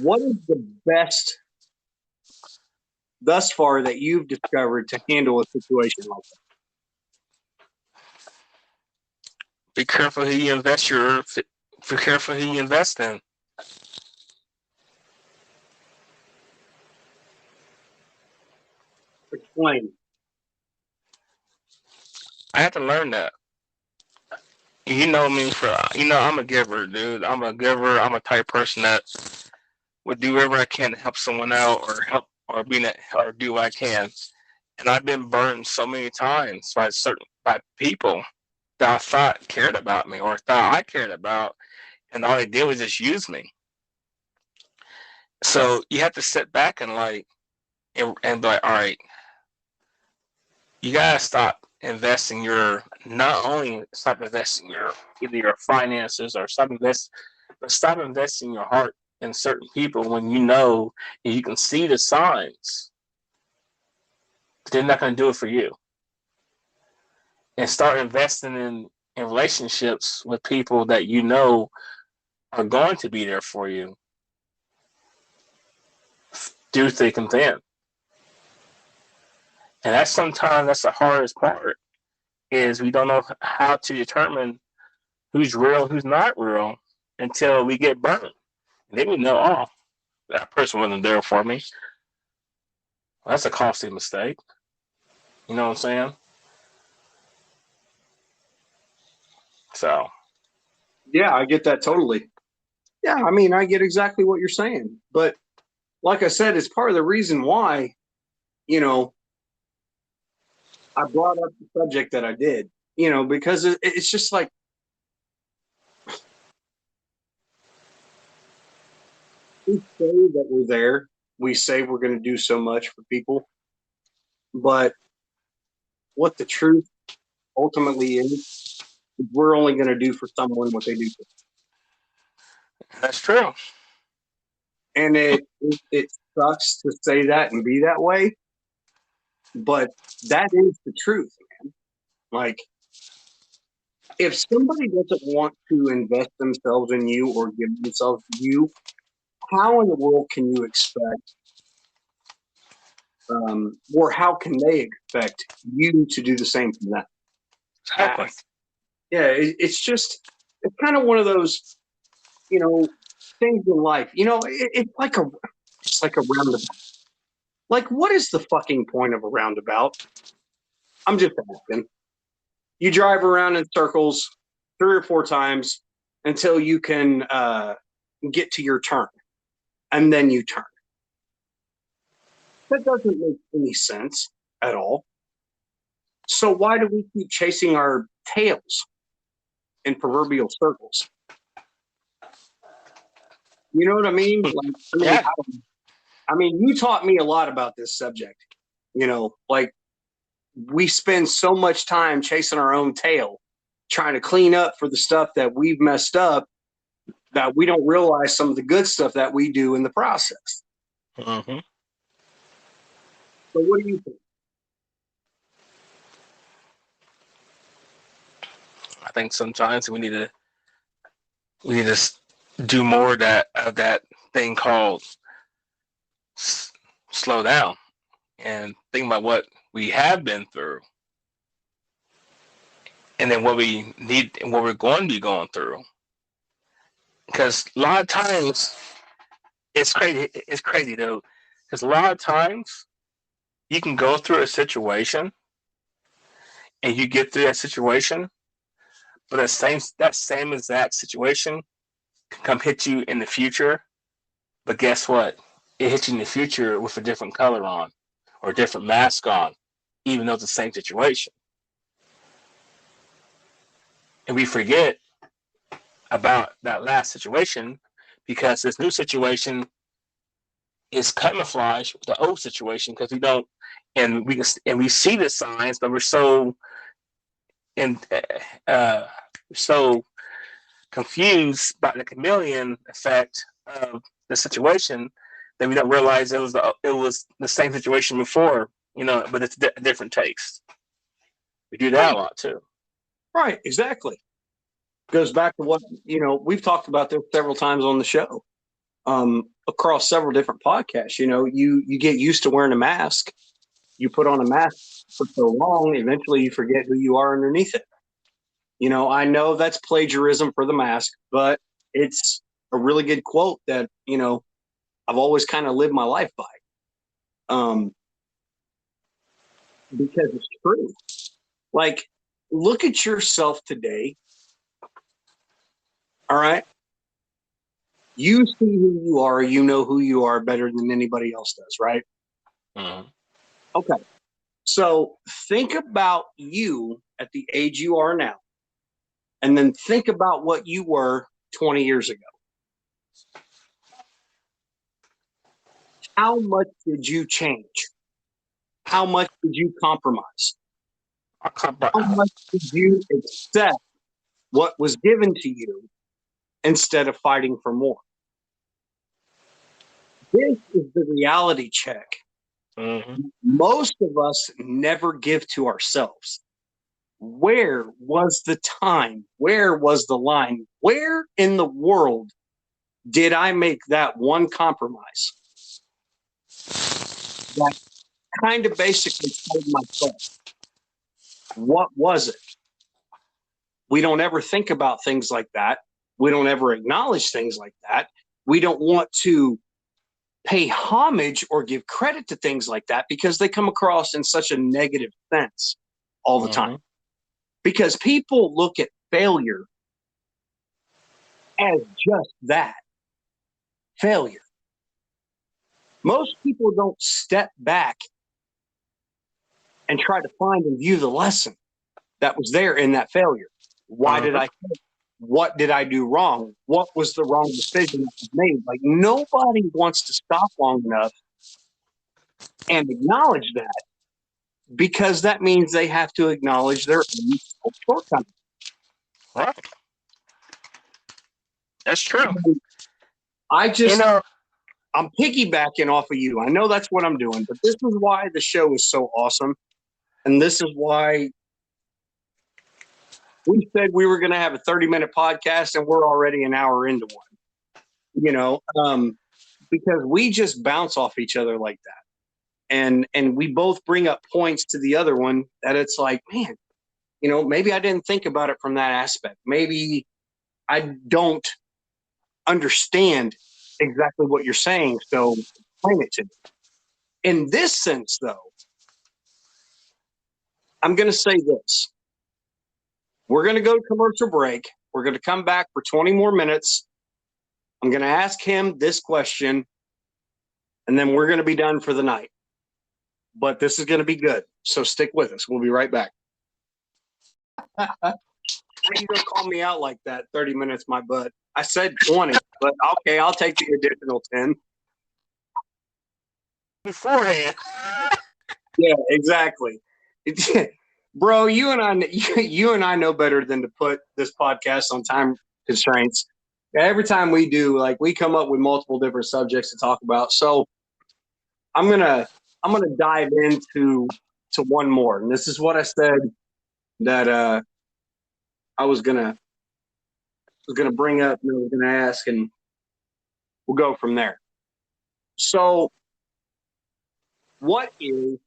What is the best thus far that you've discovered to handle a situation like that?
Be careful who you invest be careful who you invest in.
Explain.
I had to learn that. You know me I'm a giver, dude. I'm a giver. I'm a type person that would do whatever I can to help someone out or help or do what I can. And I've been burned so many times by people that I thought cared about me or thought I cared about, and all they did was just use me. So you have to sit back and and be like, all right, you gotta stop investing your either your finances or stop investing your heart in certain people when you know and you can see the signs. They're not gonna do it for you. And start investing in relationships with people that you know are going to be there for you through thick and thin. And sometimes that's the hardest part is we don't know how to determine who's real, who's not real until we get burned. And then we know, oh, that person wasn't there for me. Well, that's a costly mistake. You know what I'm saying? So.
Yeah, I get that totally. Yeah, I mean, I get exactly what you're saying. But like I said, it's part of the reason why, you know, I brought up the subject that I did, you know, because it's just like, we say that we're there. We say we're going to do so much for people. But what the truth ultimately is we're only going to do for someone what they do for us.
That's true.
And it sucks to say that and be that way. But that is the truth, man. Like, if somebody doesn't want to invest themselves in you or give themselves to you, how in the world can you expect, or how can they expect you to do the same for them?
Exactly.
Yeah, it's kind of one of those, you know, things in life. You know, it's like a roundabout. Like, what is the fucking point of a roundabout? I'm just asking. You drive around in circles 3 or 4 times until you can get to your turn, and then you turn. That doesn't make any sense at all. So why do we keep chasing our tails in proverbial circles? You know what I mean? Like,
Yeah.
I mean, you taught me a lot about this subject. You know, like, we spend so much time chasing our own tail, trying to clean up for the stuff that we've messed up, that we don't realize some of the good stuff that we do in the process.
Mm-hmm.
So what do you think?
I think sometimes we need to do more of that thing called slow down and think about what we have been through, and then what we need and what we're going to be going through. Because a lot of times it's crazy. It's crazy though, because a lot of times you can go through a situation and you get through that situation, but that same exact situation can come hit you in the future. But guess what? It hits you in the future with a different color on or a different mask on, even though it's the same situation. And we forget about that last situation because this new situation is camouflaged with the old situation because we don't, and we see the signs, but we're so so confused by the chameleon effect of the situation that we don't realize it was the same situation before, you know, but it's a different taste. We do that a lot too.
Right, exactly. Goes back to what, you know, we've talked about this several times on the show, across several different podcasts. You know, you get used to wearing a mask. You put on a mask for so long, eventually you forget who you are underneath it. You know, I know that's plagiarism for the mask, but it's a really good quote that, you know, I've always kind of lived my life by. Because it's true. Like, look at yourself today. All right. You see who you are. You know who you are better than anybody else does, right?
Mm-hmm.
Okay. So think about you at the age you are now, and then think about what you were 20 years ago. How much did you change? How much did you compromise? How much did you accept what was given to you instead of fighting for more? This is the reality check.
Mm-hmm.
Most of us never give to ourselves. Where was the time? Where was the line? Where in the world did I make that one compromise that kind of basically told myself? What was it? We don't ever think about things like that. We don't ever acknowledge things like that. We don't want to pay homage or give credit to things like that because they come across in such a negative sense all the time. Because people look at failure as just that, failure. Most people don't step back and try to find and view the lesson that was there in that failure. Why did I fail? What did I do wrong? What was the wrong decision that was made? Like, nobody wants to stop long enough and acknowledge that, because that means they have to acknowledge their own shortcomings.
Right. That's true.
I'm piggybacking off of you. I know that's what I'm doing, but this is why the show is so awesome. And this is why we said we were going to have a 30-minute podcast, and we're already an hour into one, because we just bounce off each other like that. And we both bring up points to the other one that it's like, man, maybe I didn't think about it from that aspect. Maybe I don't understand exactly what you're saying, so explain it to me. In this sense, though, I'm going to say this. We're going to go to commercial break. We're going to come back for 20 more minutes. I'm going to ask him this question, and then we're going to be done for the night. But this is going to be good, so stick with us. We'll be right back. How you going to call me out like that? 30 minutes, my butt. I said 20, but okay, I'll take the additional 10.
Beforehand.
Yeah, exactly. Bro, you and I know better than to put this podcast on time constraints. Every time we do, like, we come up with multiple different subjects to talk about. So I'm gonna dive into one more, and this is what I said that I was gonna bring up and I was gonna ask, and we'll go from there. So, what is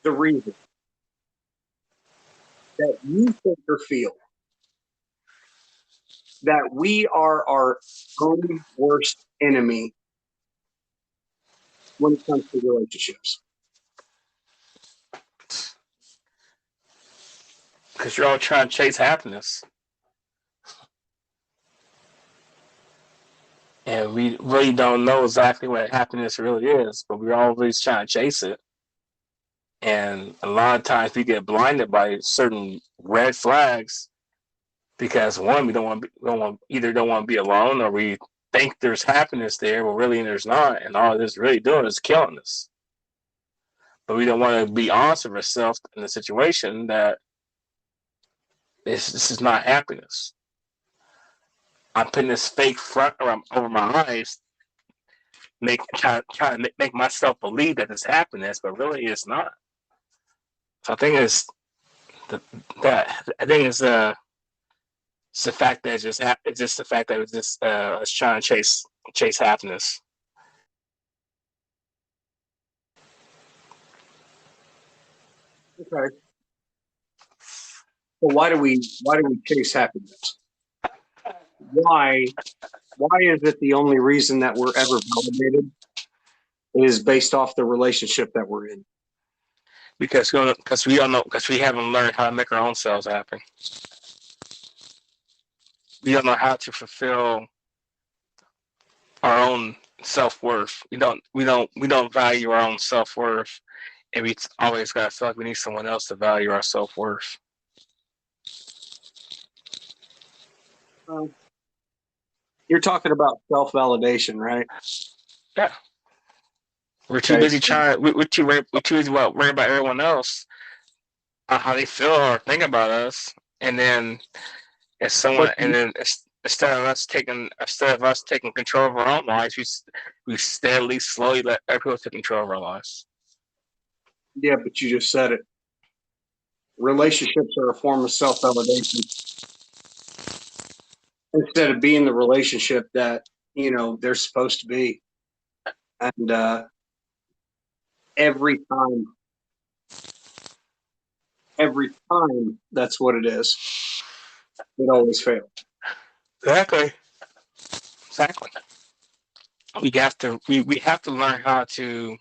the reason that you think or feel that we are our own worst enemy when it comes to relationships?
Because you're all trying to chase happiness. And we really don't know exactly what happiness really is, but we're always trying to chase it. And a lot of times we get blinded by certain red flags because, one, we don't want to be alone, or we think there's happiness there, but really there's not. And all this really doing is killing us. But we don't want to be honest with ourselves in the situation that this is not happiness. I'm putting this fake front over my eyes, trying to make myself believe that it's happiness, but really it's not. So I think it's the fact that it's just the fact that it's trying to chase happiness.
Okay. So why do we chase happiness? Why is it the only reason that we're ever validated is based off the relationship that we're in?
Because we haven't learned how to make our own selves happy. We don't know how to fulfill our own self-worth. We don't value our own self-worth, And we always gotta feel like we need someone else to value our self-worth.
You're talking about self-validation, right?
Yeah. We're too busy trying. We're too busy worrying about everyone else, how they feel or think about us, and then if someone, and then instead of us taking control of our own lives, we steadily, slowly let other people take control of our lives.
Yeah, but you just said it. Relationships are a form of self-validation. Instead of being the relationship that they're supposed to be, and every time that's what it is. It always fails.
Exactly. We have to learn how to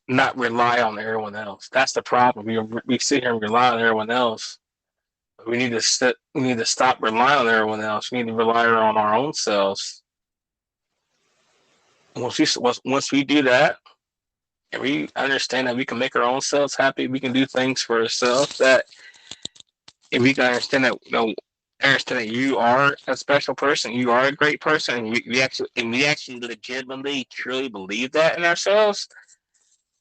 not rely on everyone else. That's the problem. We sit here and rely on everyone else. We need to stop relying on everyone else. We need to rely on our own selves. Once we do that, and we understand that we can make our own selves happy, we can do things for ourselves. That if we can understand that you are a special person, you are a great person, and we actually legitimately truly believe that in ourselves,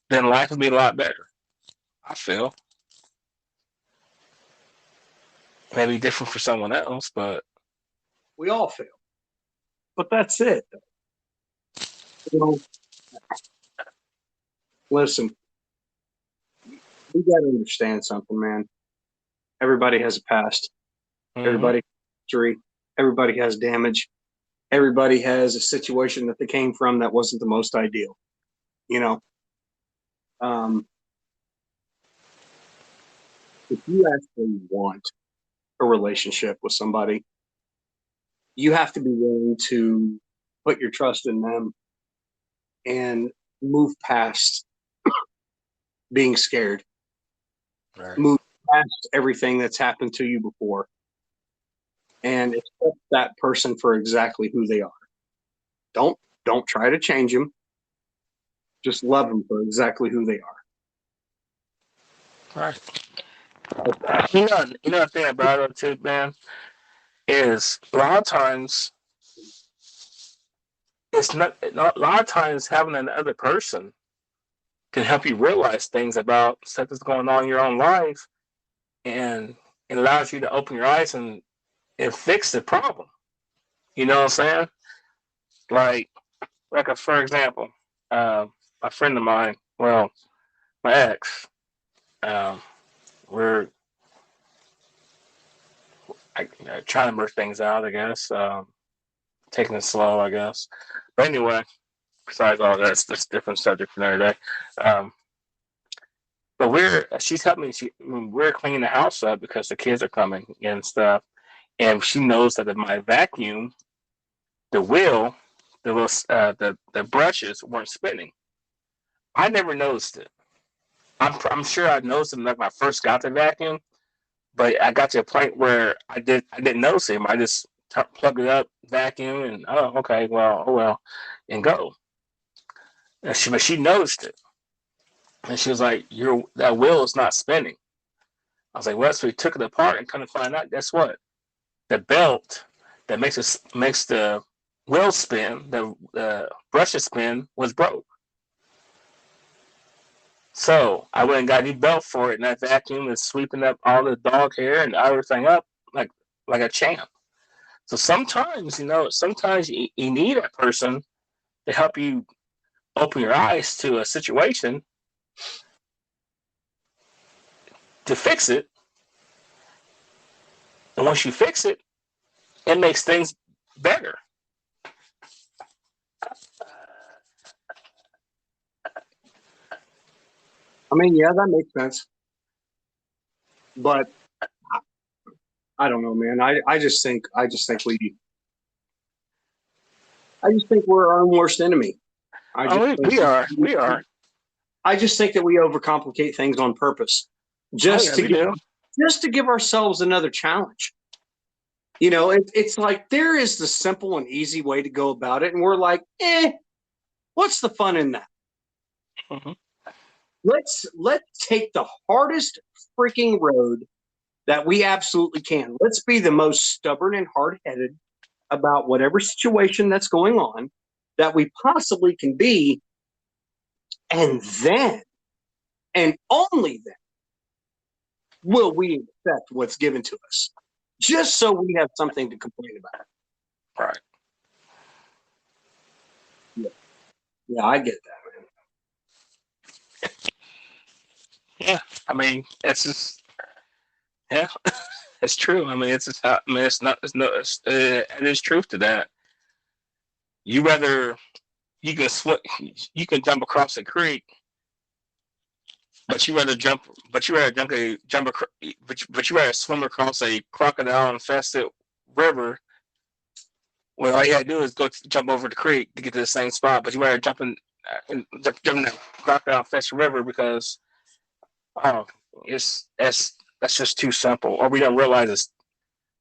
then life will be a lot better. I feel. Maybe different for someone else, but
we all fail. But that's it. Listen, we got to understand something, man. Everybody has a past. Mm-hmm. Everybody has history. Everybody has damage. Everybody has a situation that they came from that wasn't the most ideal. If you actually want a relationship with somebody, you have to be willing to put your trust in them and move past being scared. Right. Move past everything that's happened to you before and accept that person for exactly who they are. Don't try to change them. Just love them for exactly who they are.
Right. The thing about it too, man, is a lot of times having another person can help you realize things about stuff that's going on in your own life, and it allows you to open your eyes and fix the problem. You know what I'm saying? For example, a friend of mine, my ex, we're trying to work things out, I guess. Taking it slow, I guess. But anyway, besides all that's a different subject for another day. But she's helping me. We're cleaning the house up because the kids are coming and stuff. And she knows that in my vacuum, the brushes weren't spinning. I never noticed it. I'm sure I noticed them like when I first got the vacuum, but I got to a point where I didn't notice them. I just plug it up, vacuum, and okay, oh well, and go. And she noticed it, and she was like, that wheel is not spinning." I was like, "Well," so we took it apart and kind of find out. Guess what? The belt that makes the wheel spin, the brushes spin, was broke. So I went and got a new belt for it, and that vacuum is sweeping up all the dog hair and everything up like a champ. So sometimes, you need a person to help you open your eyes to a situation to fix it. And once you fix it, it makes things better.
I mean, yeah, that makes sense. But I don't know, man. I just think we're our own worst enemy.
We are.
I just think that we overcomplicate things on purpose, just to give ourselves another challenge. It's like there is the simple and easy way to go about it, and we're like, what's the fun in that?
Mm-hmm.
Let's take the hardest freaking road that we absolutely can. Let's be the most stubborn and hard-headed about whatever situation that's going on that we possibly can be, and then, and only then, will we accept what's given to us, just so we have something to complain about.
Right.
Yeah, I get that, man.
Yeah. I mean, it's just, yeah, it's true. I mean, it's just how, I mean, it's not, it's no, and there's truth to that. You rather, you can swim, you can jump across a creek, but you rather jump, but you rather but you rather swim across a crocodile infested river. Well, all you gotta do is jump over the creek to get to the same spot, but you rather jump in that crocodile infested river because oh, that's just too simple, or we don't realize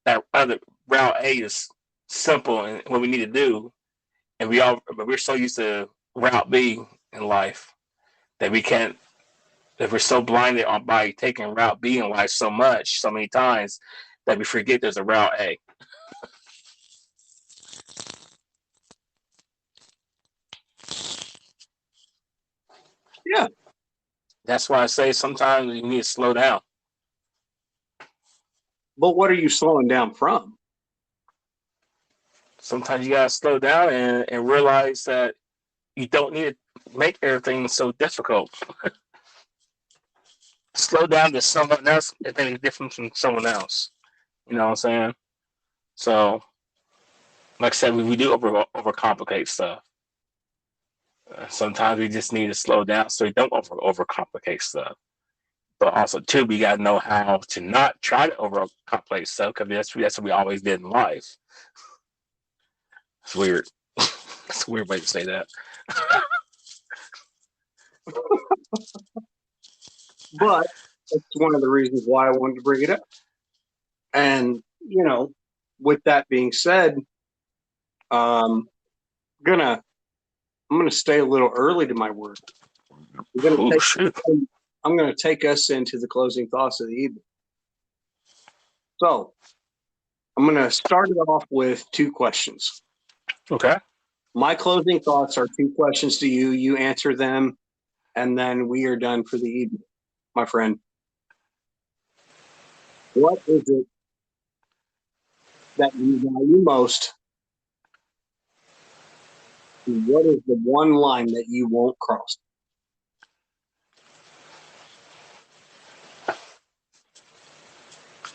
that other route A is simple and what we need to do, and we're so used to route B in life that we can't that we're so blinded by taking route B in life so many times that we forget there's a route A.
Yeah.
That's why I say sometimes you need to slow down.
But what are you slowing down from?
Sometimes you gotta slow down and realize that you don't need to make everything so difficult. Slow down to someone else if anything different from someone else. You know what I'm saying? So, like I said, we do overcomplicate stuff. Sometimes we just need to slow down so we don't overcomplicate stuff. But also, too, we got to know how to not try to overcomplicate stuff because that's what we always did in life. It's weird. It's a weird way to say that.
But it's one of the reasons why I wanted to bring it up. And, with that being said, um, gonna I'm gonna stay a little early to my work.
Oh, shoot.
I'm gonna take us into the closing thoughts of the evening. So I'm gonna start it off with two questions.
Okay.
My closing thoughts are two questions to you. You answer them, and then we are done for the evening, my friend. What is it that you value most? And what is the one line that you won't cross?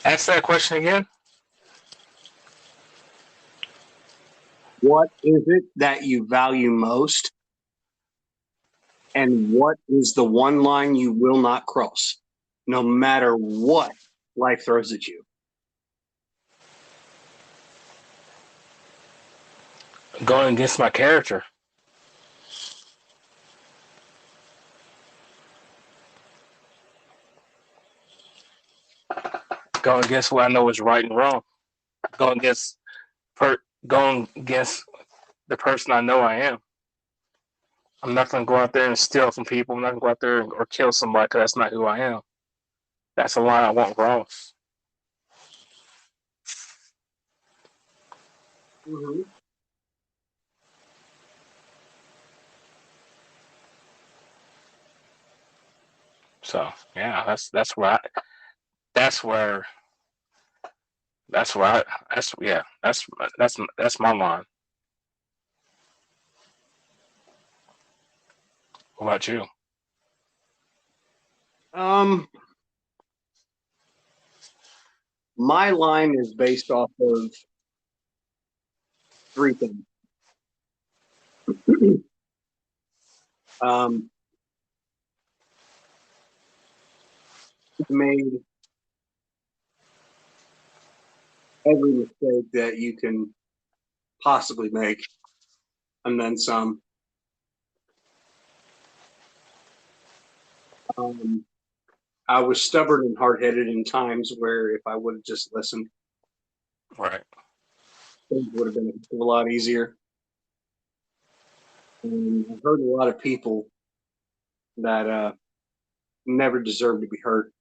Ask that question again.
What is it that you value most? And what is the one line you will not cross, no matter what life throws at you?
Going against my character. Going against what I know is right and wrong. Going against going against the person I know I am. I'm not going to go out there and steal from people. I'm not going to go out there or kill somebody because that's not who I am. That's a line I won't cross.
Mm-hmm.
So yeah, that's where I, that's where that's where I, that's yeah that's my line. What about you?
Um, my line is based off of three things. um, made every mistake that you can possibly make, and then some. I was stubborn and hard headed in times where if I would have just listened,
Right.
things would have been a lot easier. And I've heard a lot of people that never deserved to be hurt.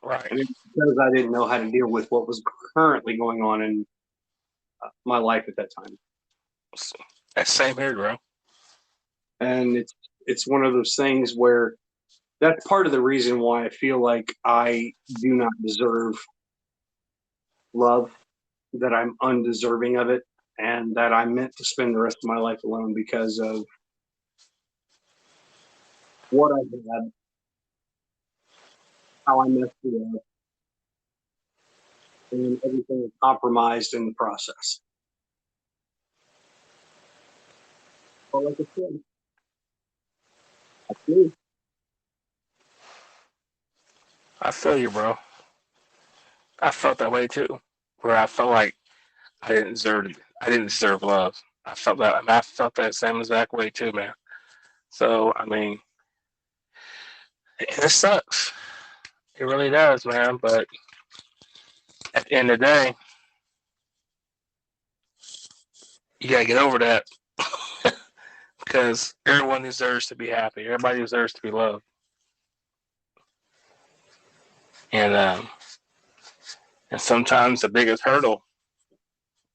Right.
And it's because I didn't know how to deal with what was currently going on in my life at that time.
That same here, bro.
And it's one of those things where that's part of the reason why I feel like I do not deserve love, that I'm undeserving of it, and that I'm meant to spend the rest of my life alone because of what I had, how I messed it up, and everything is compromised in the process. But like I said, that's me.
I feel you, bro. I felt that way too, where I felt like I didn't deserve love. I felt that. I mean, I felt that same exact way too, man. So I mean, it sucks. It really does, man. But at the end of the day, you gotta get over that because everyone deserves to be happy. Everybody deserves to be loved. And sometimes the biggest hurdle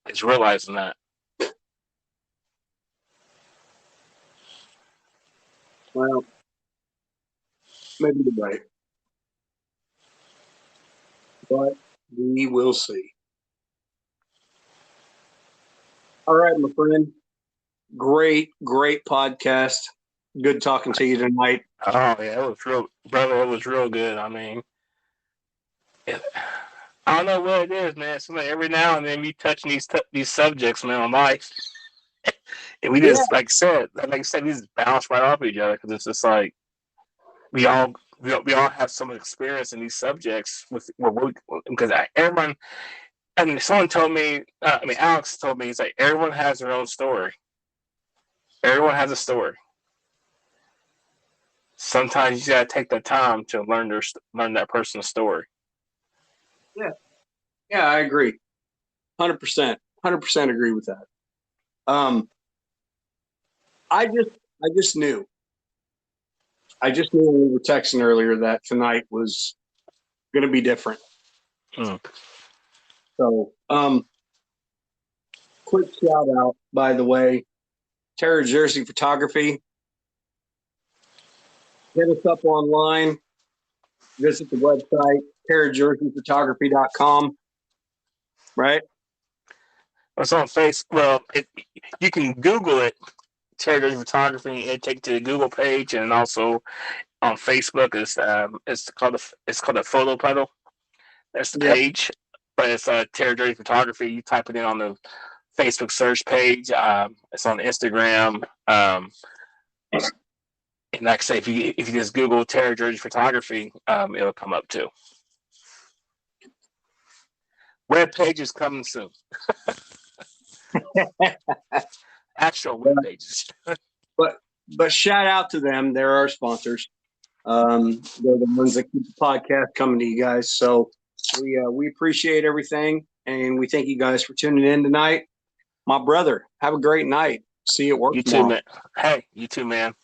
is realizing that.
Well, maybe you're right. But we will see. All right, my friend. Great podcast. Good talking to you tonight.
Oh yeah, it was real, brother. It was real good. I mean, I don't know what it is, man. So like every now and then we touching these subjects, man, on life, and we just like I said, we just bounce right off each other because it's just like we all have some experience in these subjects because everyone. I mean, someone told me. Alex told me, he's like, everyone has their own story. Everyone has a story. Sometimes you gotta take the time to learn that person's story.
Yeah, I agree. 100%. 100% agree with that. I just knew. I just knew when we were texting earlier that tonight was going to be different. So, quick shout out, by the way, Terra Jersey Photography. Hit us up online. Visit the website, terrajerseyphotography.com. Right?
It's on Facebook. Well, you can Google it, Terra Jersey Photography. It takes you to the Google page, and also on Facebook it's called the Photo Pedal. That's the page, but it's Terra Jersey Photography. You type it in on the Facebook search page. It's on Instagram. And like I say, if you just Google Terra Jersey Photography, it'll come up too. Web page is coming soon. Actual web pages.
But shout out to them. They're our sponsors. They're the ones that keep the podcast coming to you guys. So we appreciate everything, and we thank you guys for tuning in tonight. My brother, have a great night. See you at work.
You too, man. Hey, you too, man.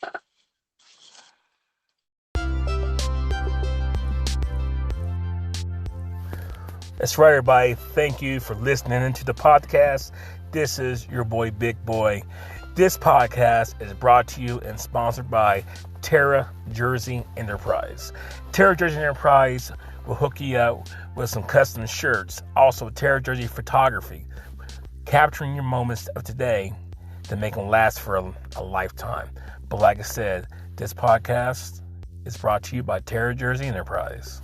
That's right, everybody. Thank you for listening into the podcast. This is your boy, Big Boy. This podcast is brought to you and sponsored by Terra Jersey Enterprise. Terra Jersey Enterprise will hook you up with some custom shirts. Also, Terra Jersey Photography, capturing your moments of today to make them last for a lifetime. But like I said, this podcast is brought to you by Terra Jersey Enterprise.